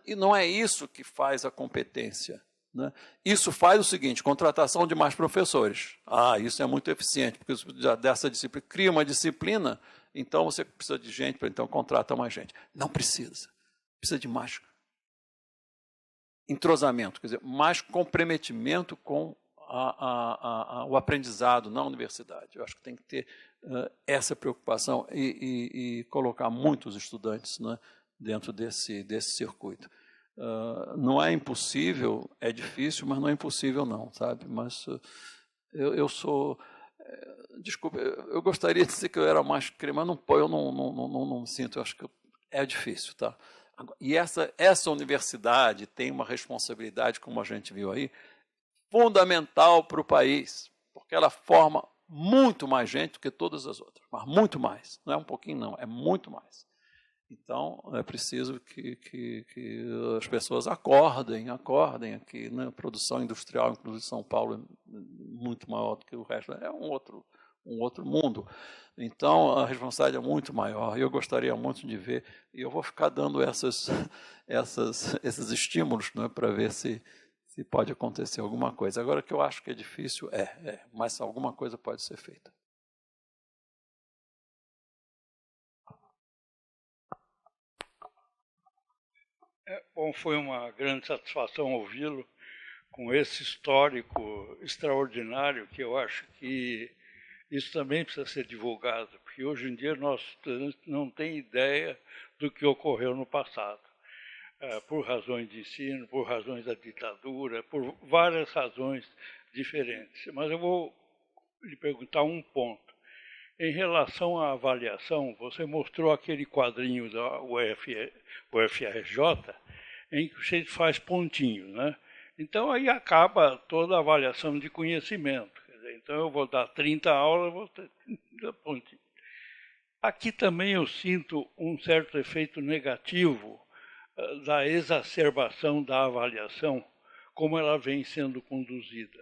E não é isso que faz a competência, né? Isso faz o seguinte, contratação de mais professores. Isso é muito eficiente, porque dessa disciplina, cria uma disciplina, então você precisa de gente, então contrata mais gente. Não precisa. Precisa de mais entrosamento, quer dizer, mais comprometimento com o aprendizado na universidade. Eu acho que tem que ter essa preocupação e colocar muitos estudantes, né, dentro desse circuito. Não é impossível, é difícil, mas não é impossível não, sabe? Mas eu sou... desculpa, eu gostaria de dizer que eu era mais crente, mas eu não me sinto, eu acho que é difícil, tá? E essa universidade tem uma responsabilidade, como a gente viu aí, fundamental para o país, porque ela forma muito mais gente do que todas as outras, mas muito mais, não é um pouquinho não, é muito mais. Então, é preciso que as pessoas acordem aqui, né? A produção industrial, inclusive São Paulo, é muito maior do que o resto, é um outro mundo. Então, a responsabilidade é muito maior, e eu gostaria muito de ver, e eu vou ficar dando esses estímulos, né, para ver se pode acontecer alguma coisa. Agora, o que eu acho que é difícil, mas alguma coisa pode ser feita. Bom, foi uma grande satisfação ouvi-lo com esse histórico extraordinário, que eu acho que isso também precisa ser divulgado, porque hoje em dia nós não temos ideia do que ocorreu no passado, por razões de ensino, por razões da ditadura, por várias razões diferentes. Mas eu vou lhe perguntar um ponto. Em relação à avaliação, você mostrou aquele quadrinho da UFRJ, em que você faz pontinhos, né? Então, aí acaba toda a avaliação de conhecimento. Quer dizer, então, eu vou dar 30 aulas, vou ter 30 pontinhos. Aqui também eu sinto um certo efeito negativo da exacerbação da avaliação, como ela vem sendo conduzida.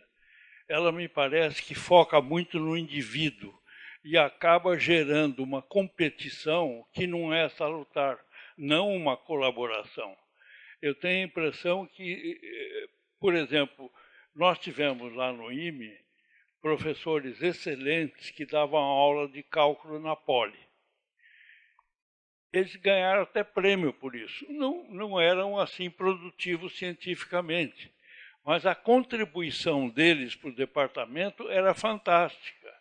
Ela me parece que foca muito no indivíduo e acaba gerando uma competição que não é salutar, não uma colaboração. Eu tenho a impressão que, por exemplo, nós tivemos lá no IME professores excelentes que davam aula de cálculo na Poli. Eles ganharam até prêmio por isso. Não eram assim produtivos cientificamente, mas a contribuição deles para o departamento era fantástica.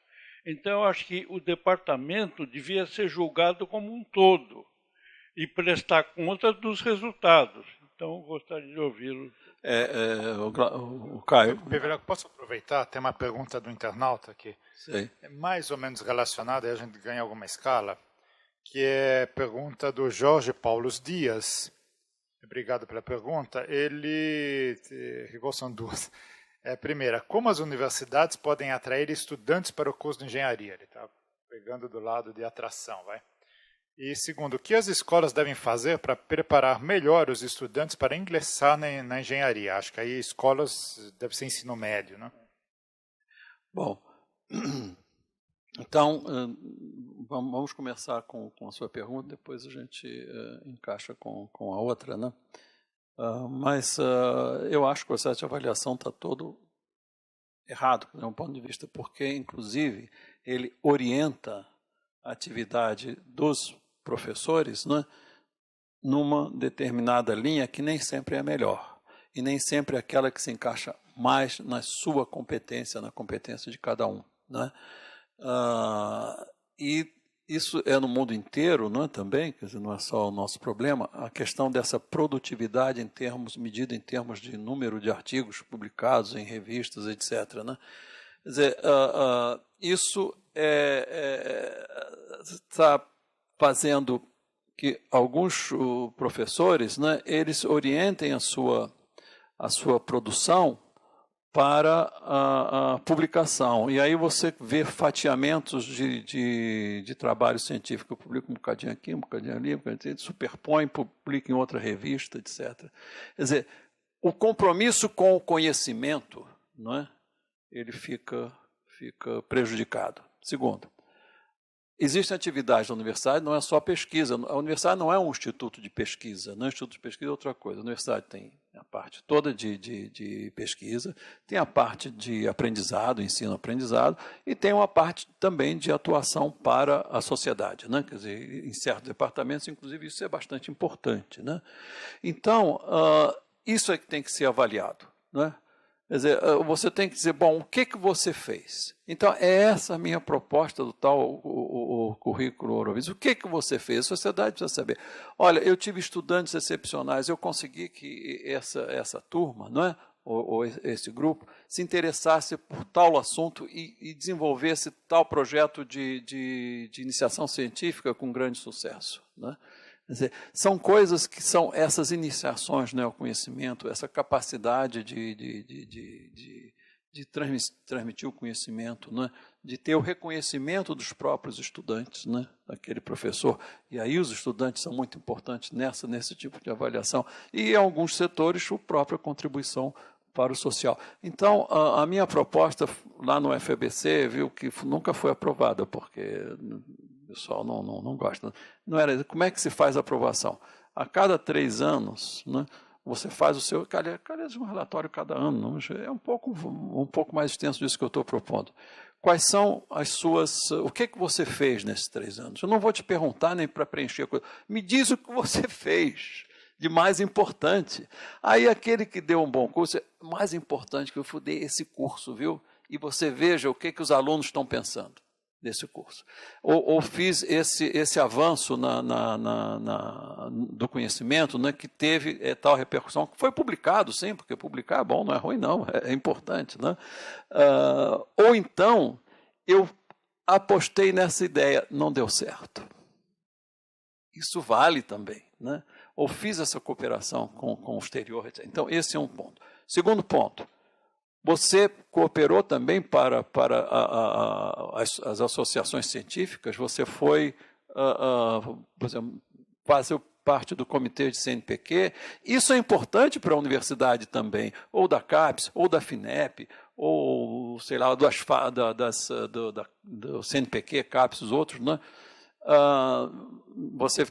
Então, eu acho que o departamento devia ser julgado como um todo e prestar conta dos resultados. Então, eu gostaria de ouvi-lo. O Caio. Posso aproveitar? Tem uma pergunta do internauta aqui. Sei. É mais ou menos relacionada, e a gente ganha alguma escala, que é pergunta do Jorge Paulos Dias. Obrigado pela pergunta. São duas. Primeira, como as universidades podem atrair estudantes para o curso de engenharia? Ele está pegando do lado de atração, vai. E segundo, o que as escolas devem fazer para preparar melhor os estudantes para ingressar na engenharia? Acho que aí escolas deve ser ensino médio, né? Bom, então vamos começar com a sua pergunta, depois a gente encaixa com a outra, né? Mas eu acho que o processo de avaliação está todo errado, de um ponto de vista, porque, inclusive, ele orienta a atividade dos professores, né, numa determinada linha que nem sempre é a melhor, e nem sempre é aquela que se encaixa mais na sua competência, na competência de cada um, né? E isso é no mundo inteiro, não é, também, quer dizer, não é só o nosso problema, a questão dessa produtividade medida em termos de número de artigos publicados em revistas, etc., né? Quer dizer, isso está fazendo que alguns professores, né, eles orientem a sua produção para a publicação. E aí você vê fatiamentos de trabalho científico. Eu publico um bocadinho aqui, um bocadinho ali, superpõe, publica em outra revista, etc. Quer dizer, o compromisso com o conhecimento, não é? Ele fica prejudicado. Segundo, Existe atividade na universidade, não é só pesquisa. A universidade não é um instituto de pesquisa. Não é um instituto de pesquisa é outra coisa. A universidade tem a parte toda de pesquisa, tem a parte de aprendizado, ensino-aprendizado, e tem uma parte também de atuação para a sociedade, né? Quer dizer, em certos departamentos, inclusive, isso é bastante importante, né? Então, isso é que tem que ser avaliado, né? Quer dizer, você tem que dizer, bom, o que você fez? Então, é essa a minha proposta do tal o currículo Ouro-Visio. O que você fez? A sociedade precisa saber. Olha, eu tive estudantes excepcionais, eu consegui que essa turma, não é? ou esse grupo, se interessasse por tal assunto e desenvolvesse tal projeto de iniciação científica com grande sucesso, né? Quer dizer, são coisas que são essas iniciações, né, ao conhecimento, essa capacidade de transmitir o conhecimento, né, de ter o reconhecimento dos próprios estudantes, né, daquele professor. E aí os estudantes são muito importantes nesse tipo de avaliação. E em alguns setores, a própria contribuição para o social. Então, a minha proposta lá no FEBC, viu, que nunca foi aprovada, porque o pessoal não gosta. Não era, como é que se faz a aprovação? A cada 3 anos, né, você faz o seu, aliás, um relatório cada ano, não, é um pouco mais extenso disso que eu estou propondo. Quais são as suas, o que você fez nesses 3 anos? Eu não vou te perguntar nem para preencher a coisa. Me diz o que você fez de mais importante. Aí aquele que deu um bom curso, mais importante que eu dei esse curso, viu? E você veja o que os alunos estão pensando desse curso. Ou fiz esse avanço do conhecimento, né, que teve tal repercussão, que foi publicado, sim, porque publicar é bom, não é ruim, não, é importante, né? Ou então, eu apostei nessa ideia, não deu certo. Isso vale também, né? Ou fiz essa cooperação com o exterior, etc. Então, esse é um ponto. Segundo ponto, você cooperou também para as associações científicas, você foi, por exemplo, fazer parte do comitê de CNPq. Isso é importante para a universidade também, ou da CAPES, ou da FINEP, ou, sei lá, do CNPq, CAPES, os outros, né? Você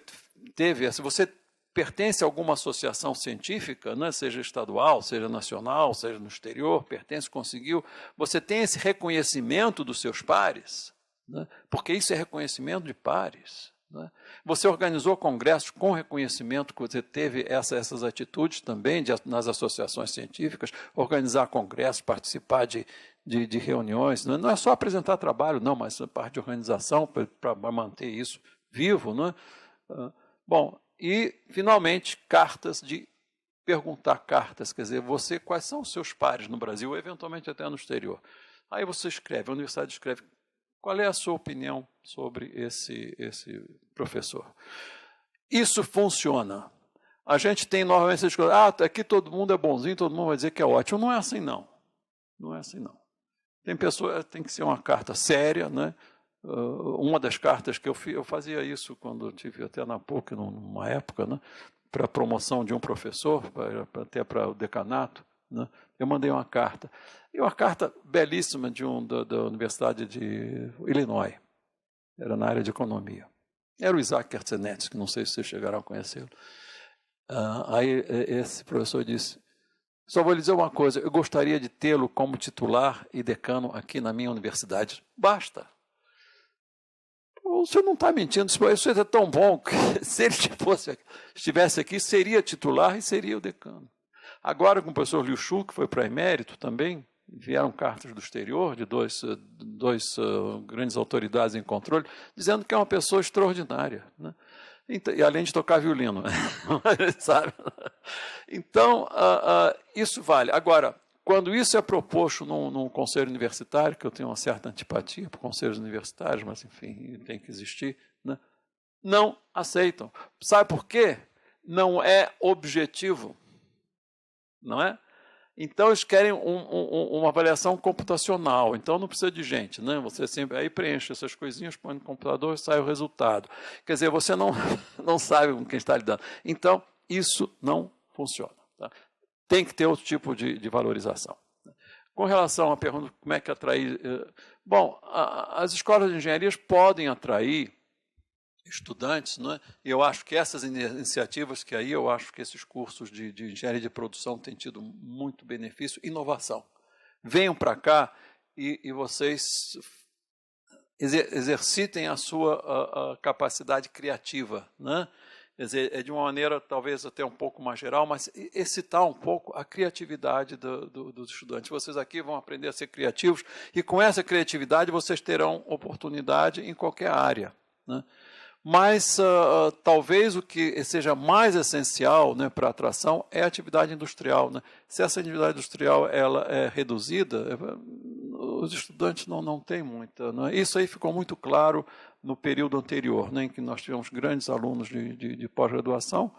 pertence a alguma associação científica, né, seja estadual, seja nacional, seja no exterior, conseguiu, você tem esse reconhecimento dos seus pares, né, porque isso é reconhecimento de pares, né? Você organizou congressos com reconhecimento, que você teve essas atitudes também nas associações científicas, organizar congressos, participar de reuniões, né? Não é só apresentar trabalho, não, mas a parte de organização para manter isso vivo, né? Bom, e, finalmente, perguntar cartas, quer dizer, quais são os seus pares no Brasil, ou eventualmente até no exterior. Aí você escreve, a universidade escreve, qual é a sua opinião sobre esse professor? Isso funciona. A gente tem, normalmente, essas coisas, aqui todo mundo é bonzinho, todo mundo vai dizer que é ótimo. Não é assim, não. Não é assim, não. Tem que ser uma carta séria, né? Uma das cartas que eu fazia isso quando eu tive até na PUC, numa época, né, para a promoção de um professor, até para o decanato, né, eu mandei uma carta. E uma carta belíssima da Universidade de Illinois, era na área de economia. Era o Isaac Kertzenetsky, não sei se vocês chegaram a conhecê-lo. Aí esse professor disse, só vou lhe dizer uma coisa, eu gostaria de tê-lo como titular e decano aqui na minha universidade. Basta. O senhor não está mentindo, isso é tão bom que se ele estivesse aqui, seria titular e seria o decano. Agora, com o professor Liu Shu, que foi para emérito também, vieram cartas do exterior de dois grandes autoridades em controle, dizendo que é uma pessoa extraordinária, né? E além de tocar violino, sabe? Então, isso vale. Agora, quando isso é proposto num conselho universitário, que eu tenho uma certa antipatia por conselhos universitários, mas, enfim, tem que existir, né? Não aceitam. Sabe por quê? Não é objetivo. Não é? Então, eles querem uma avaliação computacional. Então, não precisa de gente, né? Você sempre aí preenche essas coisinhas, põe no computador e sai o resultado. Quer dizer, você não sabe com quem está lidando. Então, isso não funciona. Tá? Tem que ter outro tipo de valorização. Com relação à pergunta como é que atrair... Bom, as escolas de engenharias podem atrair estudantes, não é? E eu acho que essas iniciativas que aí, eu acho que esses cursos de engenharia de produção têm tido muito benefício, inovação. Venham para cá e vocês exercitem a sua capacidade criativa, né? Quer dizer, é de uma maneira talvez até um pouco mais geral, mas excitar um pouco a criatividade dos estudantes. Vocês aqui vão aprender a ser criativos e com essa criatividade vocês terão oportunidade em qualquer área, né? Mas talvez o que seja mais essencial, né, para a atração é a atividade industrial, né? Se essa atividade industrial ela é reduzida, os estudantes não têm muita, né? Isso aí ficou muito claro no período anterior, né, em que nós tivemos grandes alunos de pós-graduação,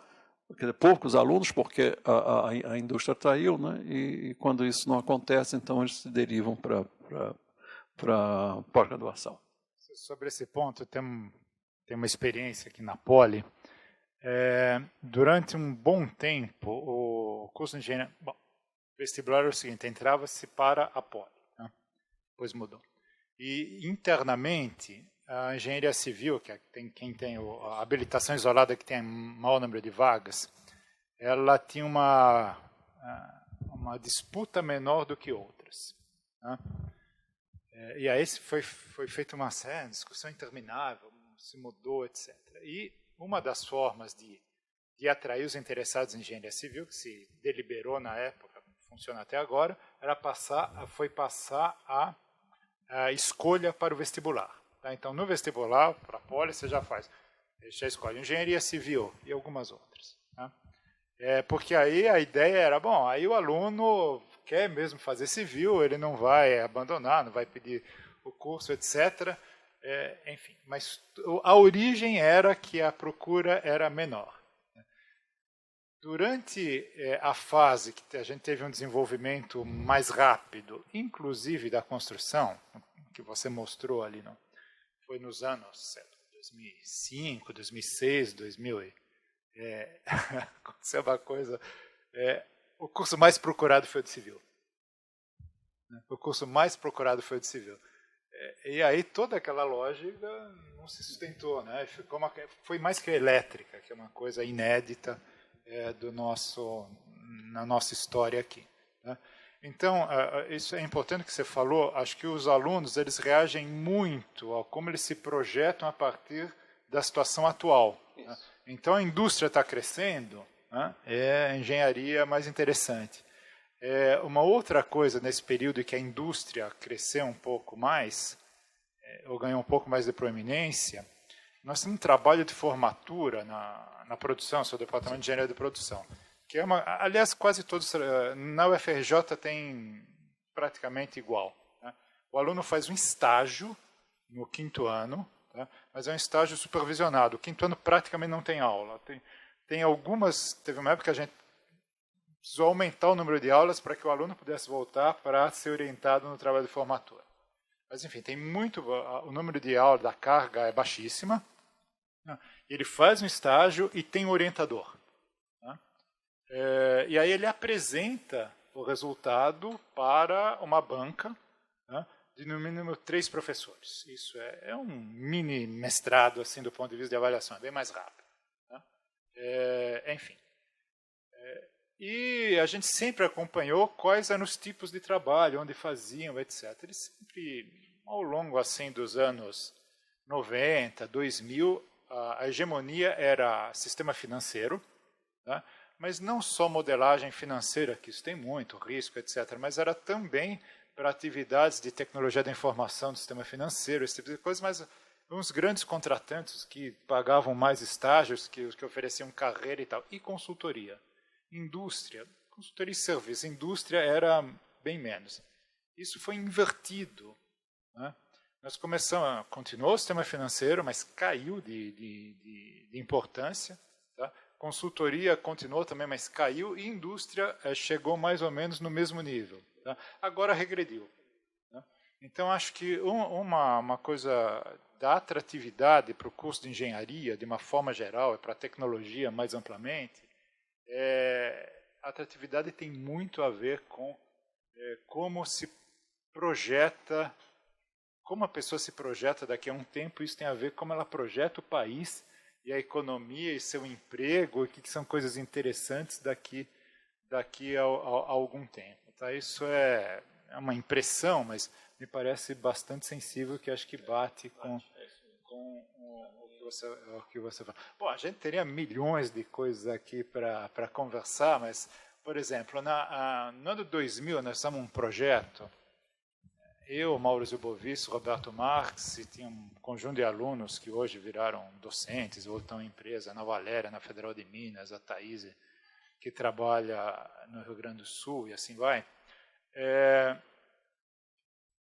poucos alunos, porque a indústria atraiu, né, e quando isso não acontece, então eles se derivam para pós-graduação. Sobre esse ponto, tem uma experiência aqui na Poli. Durante um bom tempo, o curso de engenharia... Bom, o vestibular era o seguinte, entrava-se para a Poli, né? Depois mudou. E internamente, a engenharia civil, quem tem a habilitação isolada, que tem maior número de vagas, ela tinha uma disputa menor do que outras, né? E aí foi feita uma série, discussão interminável, se mudou, etc. E uma das formas de atrair os interessados em engenharia civil, que se deliberou na época, funciona até agora, foi passar a escolha para o vestibular. Tá? Então, no vestibular, para a Poli, você já escolhe engenharia civil e algumas outras. Tá? Porque aí a ideia era, bom, aí o aluno quer mesmo fazer civil, ele não vai abandonar, não vai pedir o curso, etc., enfim, mas a origem era que a procura era menor. Durante a fase que a gente teve um desenvolvimento mais rápido, inclusive da construção, que você mostrou ali, não? Foi nos anos 2005, 2006, 2000. Aconteceu uma coisa. O curso mais procurado foi o de civil. O curso mais procurado foi o de civil. E aí toda aquela lógica não se sustentou, né? Foi mais que elétrica, que é uma coisa inédita na nossa história aqui, né? Então, isso é importante que você falou. Acho que os alunos eles reagem muito a como eles se projetam a partir da situação atual, né? Então, a indústria está crescendo, né? A engenharia é mais interessante. Uma outra coisa nesse período em que a indústria cresceu um pouco mais, ou ganhou um pouco mais de proeminência, nós temos um trabalho de formatura na produção, sou do departamento de engenharia de produção, que aliás, quase todos, na UFRJ tem praticamente igual, né? O aluno faz um estágio no 5º ano, tá? Mas é um estágio supervisionado. O 5º ano praticamente não tem aula. Tem algumas, teve uma época que a gente precisou aumentar o número de aulas para que o aluno pudesse voltar para ser orientado no trabalho de formatura. Mas, enfim, o número de aulas da carga é baixíssima, né? Ele faz um estágio e tem um orientador, né? E aí ele apresenta o resultado para uma banca, né, de no mínimo 3 professores. Isso é um mini mestrado assim, do ponto de vista de avaliação, é bem mais rápido, né? Enfim. E a gente sempre acompanhou quais eram os tipos de trabalho, onde faziam, etc. Eles sempre, ao longo assim, dos anos 90, 2000, a hegemonia era sistema financeiro, né? Mas não só modelagem financeira, que isso tem muito risco, etc., mas era também para atividades de tecnologia da informação do sistema financeiro, esse tipo de coisa, mas uns grandes contratantes que pagavam mais estágios, que ofereciam carreira e tal, e consultoria. Indústria, consultoria e serviço, indústria era bem menos. Isso foi invertido, né? Nós continuou o sistema financeiro, mas caiu de importância, tá? Consultoria continuou também, mas caiu, e indústria chegou mais ou menos no mesmo nível, tá? Agora regrediu, né? Então, acho que uma coisa da atratividade para o curso de engenharia, de uma forma geral, e para a tecnologia mais amplamente, a atratividade tem muito a ver com como se projeta, como a pessoa se projeta daqui a um tempo, isso tem a ver com como ela projeta o país e a economia e seu emprego, e que são coisas interessantes daqui a algum tempo. Tá? Isso é uma impressão, mas me parece bastante sensível, que acho que bate com o que você fala. Bom, a gente teria milhões de coisas aqui para conversar, mas, por exemplo, no ano 2000 nós fizemos um projeto, eu, Maurício Bovisso, Roberto Marques, e tinha um conjunto de alunos que hoje viraram docentes ou estão em empresa, na Valéria, na Federal de Minas, a Thaís, que trabalha no Rio Grande do Sul, e assim vai.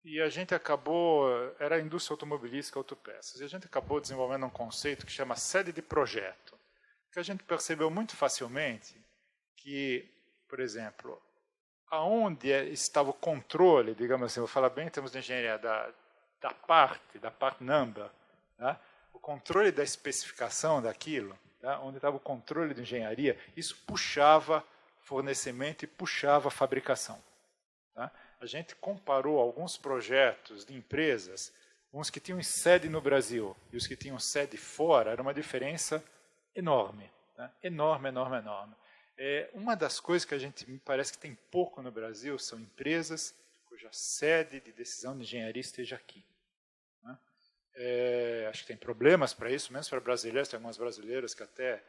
E a gente acabou, era a indústria automobilística autopeças, e a gente acabou desenvolvendo um conceito que chama sede de projeto, que a gente percebeu muito facilmente que, por exemplo, aonde estava o controle, digamos assim, vou falar bem em termos de engenharia, da parte number, tá? O controle da especificação daquilo, tá? Onde estava o controle de engenharia, isso puxava fornecimento e puxava fabricação. Tá? A gente comparou alguns projetos de empresas, uns que tinham sede no Brasil e os que tinham sede fora, era uma diferença enorme, tá? Enorme. Uma das coisas que a gente me parece que tem pouco no Brasil são empresas cuja sede de decisão de engenharia esteja aqui. Né? Acho que tem problemas para isso, menos para brasileiros, tem algumas brasileiras que até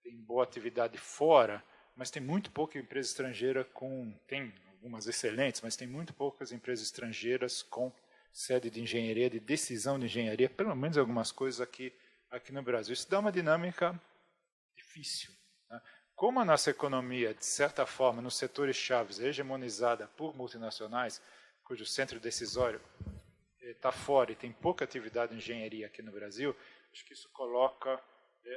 têm boa atividade fora, mas tem muito pouca empresa estrangeira tem algumas excelentes, mas tem muito poucas empresas estrangeiras com sede de engenharia, de decisão de engenharia, pelo menos algumas coisas aqui no Brasil. Isso dá uma dinâmica difícil. Né? Como a nossa economia, de certa forma, nos setores chaves, é hegemonizada por multinacionais, cujo centro decisório está fora e tem pouca atividade de engenharia aqui no Brasil, acho que isso coloca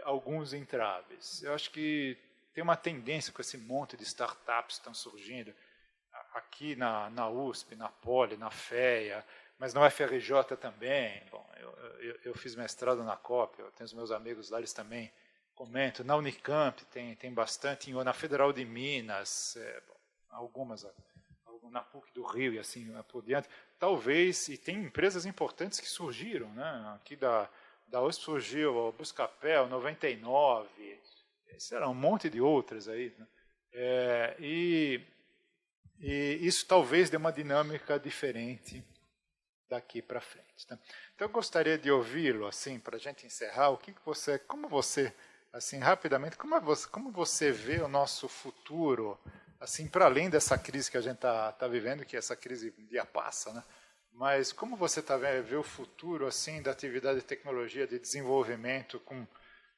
alguns entraves. Eu acho que tem uma tendência com esse monte de startups que estão surgindo, aqui na USP, na Poli, na FEA, mas na UFRJ também. Bom, eu fiz mestrado na COP, eu tenho os meus amigos lá, eles também comentam. Na Unicamp tem bastante, na Federal de Minas, algumas, na PUC do Rio e assim por diante. Talvez, e tem empresas importantes que surgiram, né? Aqui da USP surgiu o Buscapé, o 99, será um monte de outras aí. Né? E isso talvez dê uma dinâmica diferente daqui para frente. Tá? Então, eu gostaria de ouvi-lo, assim, para a gente encerrar, como você, assim, rapidamente, como você vê o nosso futuro, assim, para além dessa crise que a gente está vivendo, que essa crise um dia passa, né? Mas como você vê o futuro, assim, da atividade de tecnologia, de desenvolvimento, com,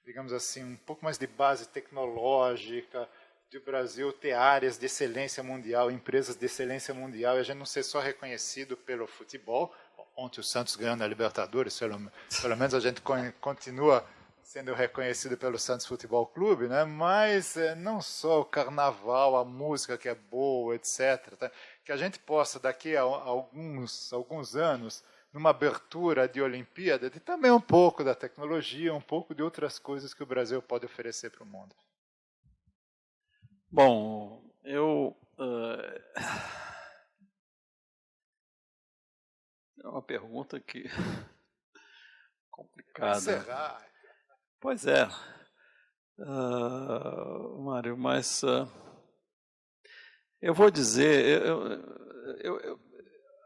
digamos assim, um pouco mais de base tecnológica, de o Brasil ter áreas de excelência mundial, empresas de excelência mundial, e a gente não ser só reconhecido pelo futebol. Bom, ontem o Santos ganhou na Libertadores, pelo menos a gente continua sendo reconhecido pelo Santos Futebol Clube, né? Mas não só o carnaval, a música que é boa, etc. Tá? Que a gente possa, daqui a alguns anos, numa abertura de Olimpíada, de também um pouco da tecnologia, um pouco de outras coisas que o Brasil pode oferecer para o mundo. Bom, é uma pergunta que complicada. Encerrar. Pois é, Mário, mas eu vou dizer,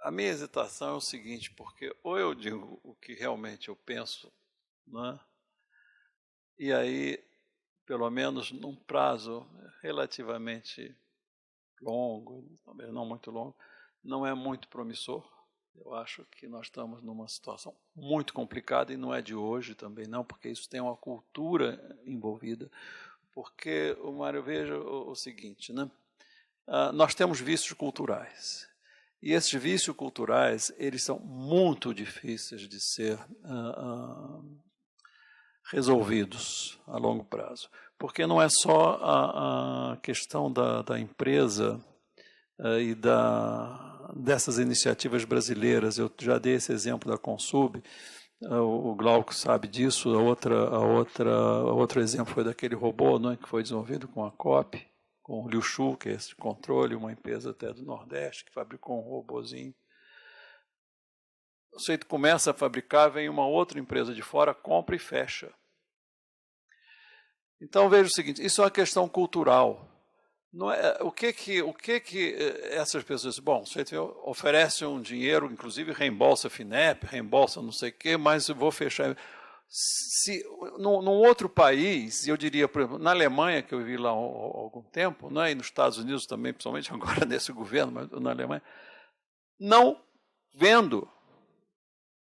a minha hesitação é o seguinte, porque ou eu digo o que realmente eu penso, né? E aí, pelo menos num prazo relativamente longo, talvez não muito longo, não é muito promissor. Eu acho que nós estamos numa situação muito complicada, e não é de hoje também não, porque isso tem uma cultura envolvida. Porque, Mário, veja o seguinte, né? Nós temos vícios culturais. E esses vícios culturais, eles são muito difíceis de ser resolvidos a longo prazo. Porque não é só a questão da empresa e dessas iniciativas brasileiras. Eu já dei esse exemplo da Consub, o Glauco sabe disso. Outro exemplo foi daquele robô, né, que foi desenvolvido com a COP, com o Liu Shu, que é esse controle, uma empresa até do Nordeste, que fabricou um robozinho. O sujeito começa a fabricar, vem uma outra empresa de fora, compra e fecha. Então veja o seguinte, isso é uma questão cultural. Não é, o que essas pessoas... Bom, o sujeito oferece um dinheiro, inclusive reembolsa FINEP, reembolsa não sei o quê, mas eu vou fechar... Se, num outro país, eu diria, por exemplo, na Alemanha, que eu vivi lá há algum tempo, né, e nos Estados Unidos também, principalmente agora nesse governo, mas na Alemanha, não vendo,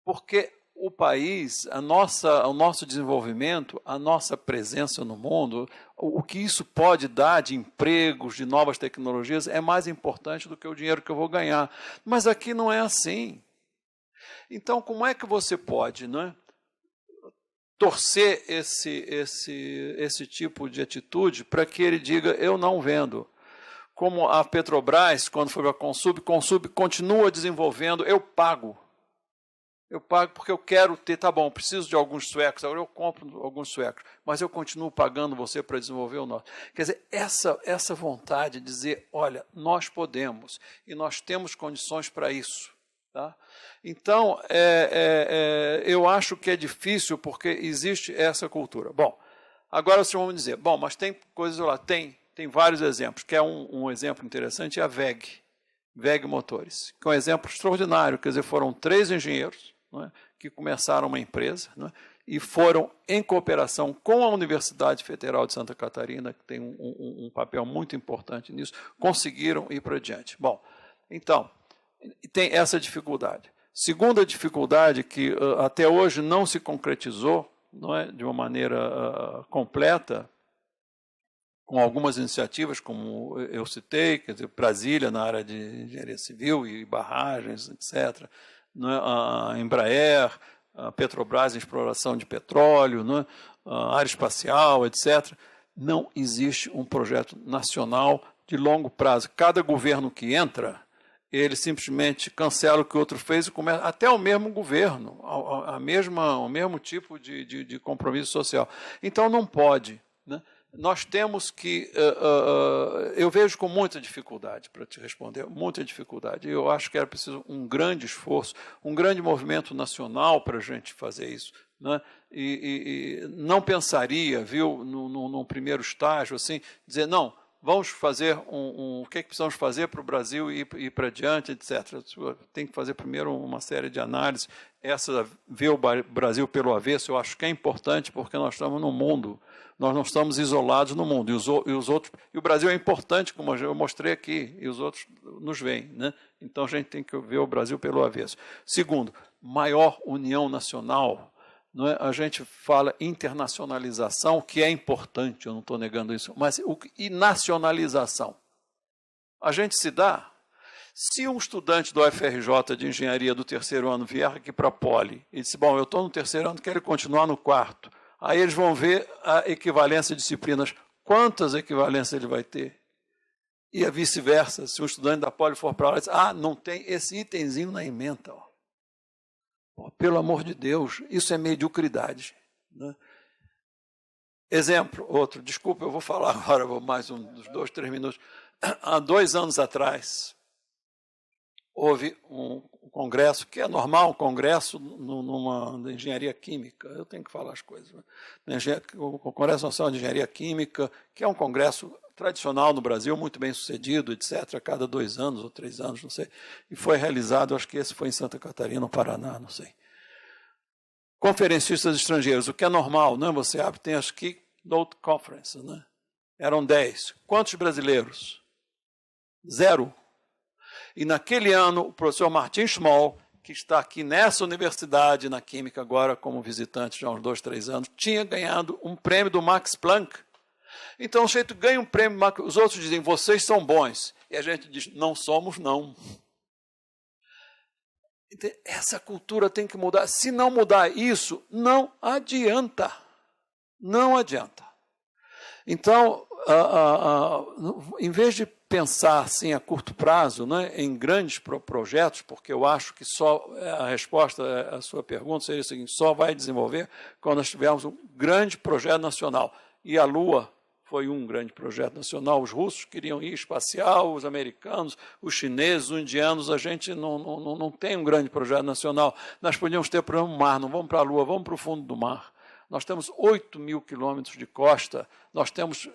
porque o país, o nosso desenvolvimento, a nossa presença no mundo, o que isso pode dar de empregos, de novas tecnologias, é mais importante do que o dinheiro que eu vou ganhar. Mas aqui não é assim. Então, como é que você pode, não é, torcer esse tipo de atitude para que ele diga, eu não vendo? Como a Petrobras, quando foi para a Consub continua desenvolvendo, eu pago. Eu pago porque eu quero ter, tá bom, preciso de alguns suecos, agora eu compro alguns suecos, mas eu continuo pagando você para desenvolver o nosso. Quer dizer, essa vontade de dizer, olha, nós podemos e nós temos condições para isso. Tá? Então, eu acho que é difícil porque existe essa cultura. Bom, agora vocês vão me dizer, bom, mas tem coisas lá, tem vários exemplos, que é um exemplo interessante, é a WEG Motores, que é um exemplo extraordinário, quer dizer, foram 3 engenheiros, não é, que começaram uma empresa, não é, e foram em cooperação com a Universidade Federal de Santa Catarina, que tem um papel muito importante nisso, conseguiram ir para diante. Bom, então, tem essa dificuldade. Segunda dificuldade, que até hoje não se concretizou, não é, de uma maneira completa, com algumas iniciativas, como eu citei, quer dizer, Brasília na área de engenharia civil e barragens, etc., não é, a Embraer, a Petrobras em exploração de petróleo, não é, a área espacial, etc. Não existe um projeto nacional de longo prazo. Cada governo que entra, ele simplesmente cancela o que o outro fez e começa, até o mesmo governo, o mesmo tipo de compromisso social. Então, não pode. Né? Nós temos que... eu vejo com muita dificuldade, para te responder, muita dificuldade. Eu acho que era preciso um grande esforço, um grande movimento nacional para a gente fazer isso. Né? E não pensaria, viu, num primeiro estágio, assim, dizer, não, vamos fazer o que precisamos fazer para o Brasil ir para diante, etc. Tem que fazer primeiro uma série de análises. Essa, ver o Brasil pelo avesso, eu acho que é importante, porque nós estamos no mundo, nós não estamos isolados no mundo. E o Brasil é importante, como eu mostrei aqui, e os outros nos veem. Né? Então, a gente tem que ver o Brasil pelo avesso. Segundo, maior união nacional. Não é? A gente fala internacionalização, que é importante, eu não estou negando isso, mas e nacionalização? A gente se dá? Se um estudante do UFRJ de engenharia do 3º ano vier aqui para a Poli e disse, bom, eu estou no 3º ano, quero continuar no 4º, aí eles vão ver a equivalência de disciplinas, quantas equivalências ele vai ter? E a vice-versa, se um estudante da Poli for para lá e diz, não tem esse itemzinho na ementa, ó. Pelo amor de Deus, isso é mediocridade. Né? Exemplo, outro, desculpa, eu vou falar agora, mais uns 2, 3 minutos. Há 2 anos atrás, houve um congresso, que é normal, um congresso numa engenharia química, eu tenho que falar as coisas. Né? O Congresso Nacional de Engenharia Química, que é um congresso tradicional no Brasil, muito bem sucedido, etc., a cada 2 anos ou 3 anos, não sei, e foi realizado, acho que esse foi em Santa Catarina, no Paraná, não sei. Conferencistas estrangeiros, o que é normal, né? Você abre, tem as Keynote Conferences, né? Eram 10. Quantos brasileiros? 0. E naquele ano, o professor Martin Schmoll, que está aqui nessa universidade, na Química, agora como visitante já há uns 2, 3 anos, tinha ganhado um prêmio do Max Planck. Então, o sujeito ganha um prêmio, os outros dizem, vocês são bons. E a gente diz, não somos, não. Essa cultura tem que mudar. Se não mudar isso, não adianta. Não adianta. Então, em vez de pensar assim a curto prazo, né, em grandes projetos, porque eu acho que só a resposta à sua pergunta seria o seguinte, só vai desenvolver quando nós tivermos um grande projeto nacional. E a Lua foi um grande projeto nacional. Os russos queriam ir espacial, os americanos, os chineses, os indianos. A gente não tem um grande projeto nacional. Nós podíamos ter, por exemplo, o mar, não vamos para a Lua, vamos para o fundo do mar. Nós temos 8.000 quilômetros de costa, nós temos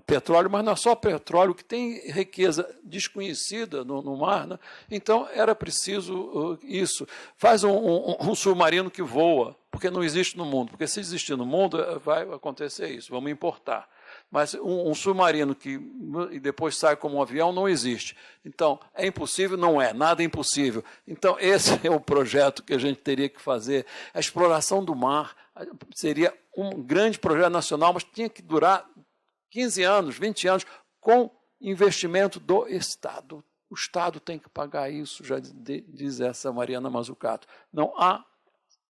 petróleo, mas não é só petróleo, que tem riqueza desconhecida no mar, né? Então, era preciso isso. Faz um submarino que voa, porque não existe no mundo, porque se existir no mundo, vai acontecer isso, vamos importar. Mas um submarino que depois sai como um avião não existe. Então, é impossível? Não é, nada é impossível. Então, esse é o projeto que a gente teria que fazer. A exploração do mar seria um grande projeto nacional, mas tinha que durar 15 anos, 20 anos, com investimento do Estado. O Estado tem que pagar isso, já diz essa Mariana Mazzucato. Não há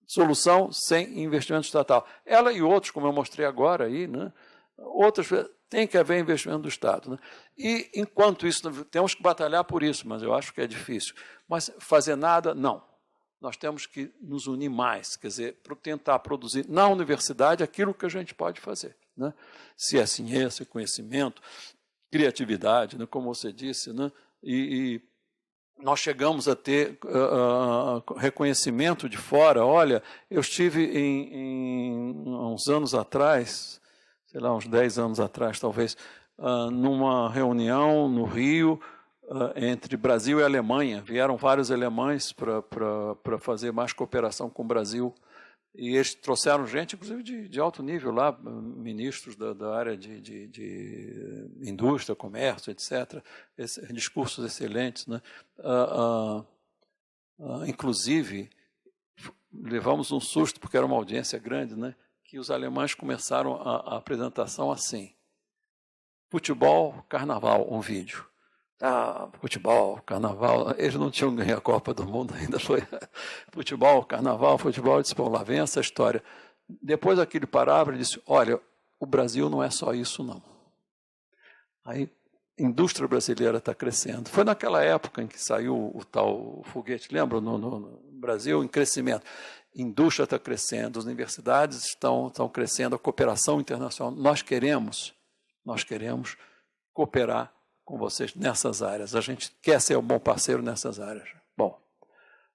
solução sem investimento estatal. Ela e outros, como eu mostrei agora aí, né? Outras, tem que haver investimento do Estado, né? E, enquanto isso, temos que batalhar por isso, mas eu acho que é difícil. Mas fazer nada, não. Nós temos que nos unir mais, quer dizer, tentar produzir na universidade aquilo que a gente pode fazer, né? Se é ciência, conhecimento, criatividade, né? Como você disse, né? E nós chegamos a ter reconhecimento de fora. Olha, eu estive uns anos atrás, sei lá, uns 10 anos atrás, talvez, numa reunião no Rio, entre Brasil e Alemanha. Vieram vários alemães para fazer mais cooperação com o Brasil. E eles trouxeram gente, inclusive, de alto nível lá, ministros da área de indústria, comércio, etc. Discursos excelentes, né? Inclusive, levamos um susto, porque era uma audiência grande, né? Que os alemães começaram a apresentação assim: futebol, carnaval, um vídeo. Futebol, carnaval, eles não tinham ganho a Copa do Mundo ainda, foi futebol, carnaval, futebol. Eu disse, bom, lá vem essa história. Depois aquele parágrafo, ele disse, olha, o Brasil não é só isso, não. Aí, a indústria brasileira está crescendo. Foi naquela época em que saiu o tal foguete, lembra? No Brasil, em crescimento. A indústria está crescendo, as universidades estão crescendo, a cooperação internacional. Nós queremos cooperar com vocês nessas áreas. A gente quer ser um bom parceiro nessas áreas. Bom,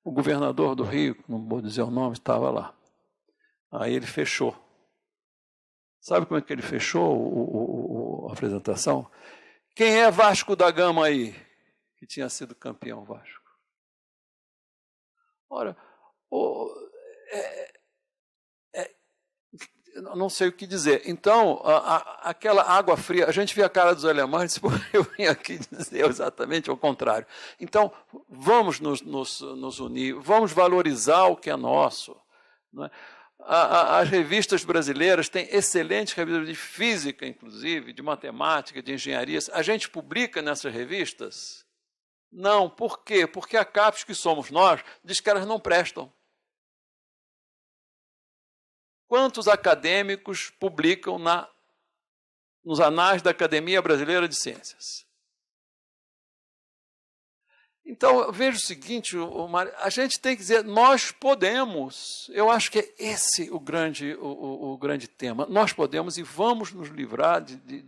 o governador do Rio, não vou dizer o nome, estava lá. Aí ele fechou. Sabe como é que ele fechou a apresentação? Quem é Vasco da Gama aí? Que tinha sido campeão Vasco. Ora, não sei o que dizer. Então, aquela água fria, a gente via a cara dos alemães e disse, eu vim aqui dizer exatamente o contrário. Então, vamos nos unir, vamos valorizar o que é nosso. Não é? As revistas brasileiras têm excelentes revistas de física, inclusive, de matemática, de engenharia. A gente publica nessas revistas? Não. Por quê? Porque a CAPES, que somos nós, diz que elas não prestam. Quantos acadêmicos publicam nos anais da Academia Brasileira de Ciências? Então, eu vejo o seguinte, a gente tem que dizer, nós podemos. Eu acho que é esse o grande tema. Nós podemos e vamos nos livrar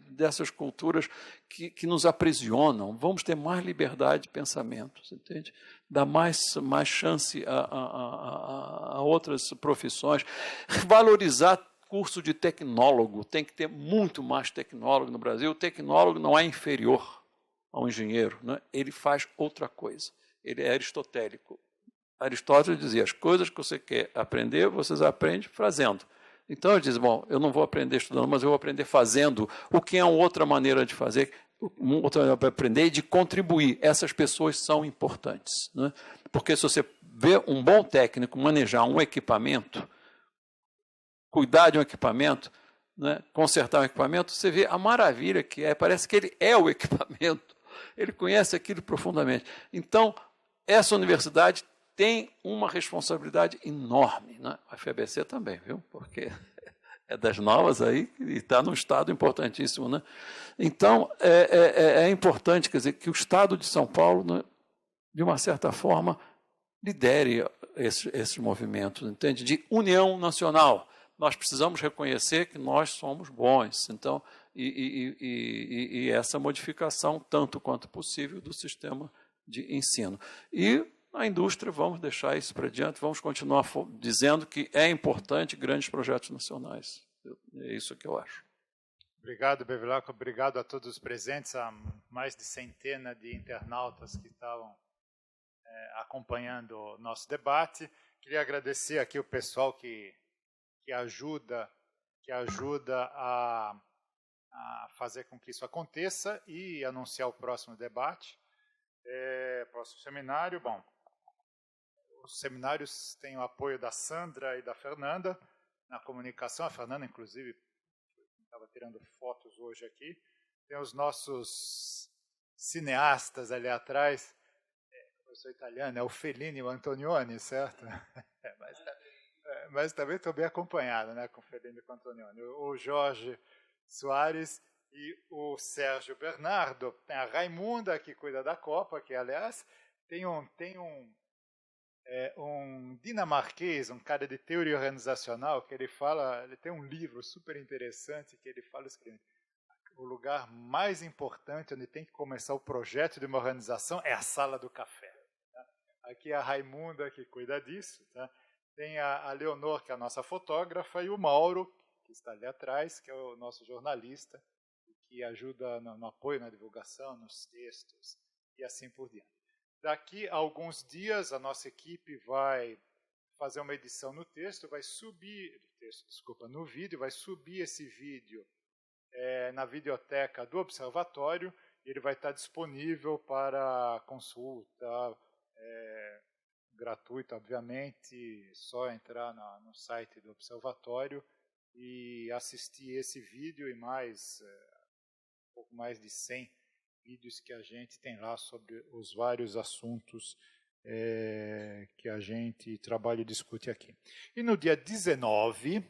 dessas culturas que nos aprisionam. Vamos ter mais liberdade de pensamento, entende? Dar mais chance a outras profissões. Valorizar curso de tecnólogo. Tem que ter muito mais tecnólogo no Brasil. O tecnólogo não é inferior ao engenheiro, né? Ele faz outra coisa. Ele é aristotélico. Aristóteles dizia, as coisas que você quer aprender, vocês aprendem fazendo. Então ele diz, bom, eu não vou aprender estudando, mas eu vou aprender fazendo, o que é uma outra maneira de fazer, outra maneira de aprender e de contribuir. Essas pessoas são importantes, né? Porque se você vê um bom técnico manejar um equipamento, cuidar de um equipamento, né, consertar um equipamento, você vê a maravilha que é, parece que ele é o equipamento. Ele conhece aquilo profundamente. Então, essa universidade tem uma responsabilidade enorme, né? A FABC também, viu? Porque é das novas aí e está num estado importantíssimo, né? Então, é importante, quer dizer, que o Estado de São Paulo, né, de uma certa forma, lidere esses movimentos, entende? De união nacional. nós precisamos reconhecer que nós somos bons. Então, e essa modificação, tanto quanto possível, do sistema de ensino. E a indústria, vamos deixar isso para diante, vamos continuar dizendo que é importante grandes projetos nacionais. É isso que eu acho. Obrigado, Bevilacqua. Obrigado a todos os presentes, a mais de centena de internautas que estavam acompanhando o nosso debate. Queria agradecer aqui o pessoal que ajuda a fazer com que isso aconteça e anunciar o próximo debate, próximo seminário. Bom, os seminários têm o apoio da Sandra e da Fernanda na comunicação. A Fernanda, inclusive, estava tirando fotos hoje aqui. Tem os nossos cineastas ali atrás. Eu sou italiano, é o Fellini e o Antonioni, certo? Mas também estou bem acompanhado, né, com o Fellini e com o Antonioni. O Jorge Soares e o Sérgio Bernardo. Tem a Raimunda, que cuida da Copa, que, aliás, tem um dinamarquês, um cara de teoria organizacional, que ele tem um livro super interessante, que ele fala o seguinte: o lugar mais importante onde tem que começar o projeto de uma organização é a sala do café. Tá? Aqui é a Raimunda, que cuida disso. Tá? Tem a Leonor, que é a nossa fotógrafa, e o Mauro, que está ali atrás, que é o nosso jornalista, que ajuda no apoio, na divulgação, nos textos, e assim por diante. Daqui a alguns dias, a nossa equipe vai fazer uma edição no texto, no vídeo, vai subir esse vídeo na videoteca do Observatório, e ele vai estar disponível para consulta, gratuito, obviamente, só entrar no site do Observatório e assistir esse vídeo e mais, um pouco mais de 100 vídeos que a gente tem lá sobre os vários assuntos que a gente trabalha e discute aqui. E no dia 19,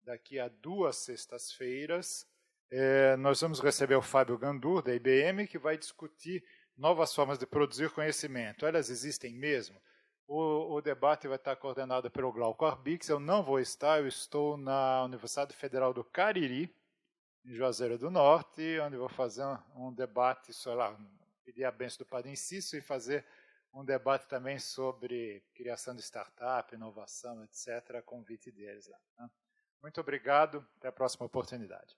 daqui a 2 sextas-feiras, nós vamos receber o Fábio Gandur, da IBM, que vai discutir novas formas de produzir conhecimento. Elas existem mesmo? O debate vai estar coordenado pelo Glauco Arbix. Eu não vou estar, eu estou na Universidade Federal do Cariri, em Juazeiro do Norte, onde vou fazer um debate, pedir a benção do Padre Inciso e fazer um debate também sobre criação de startup, inovação, etc., a convite deles lá. Muito obrigado, até a próxima oportunidade.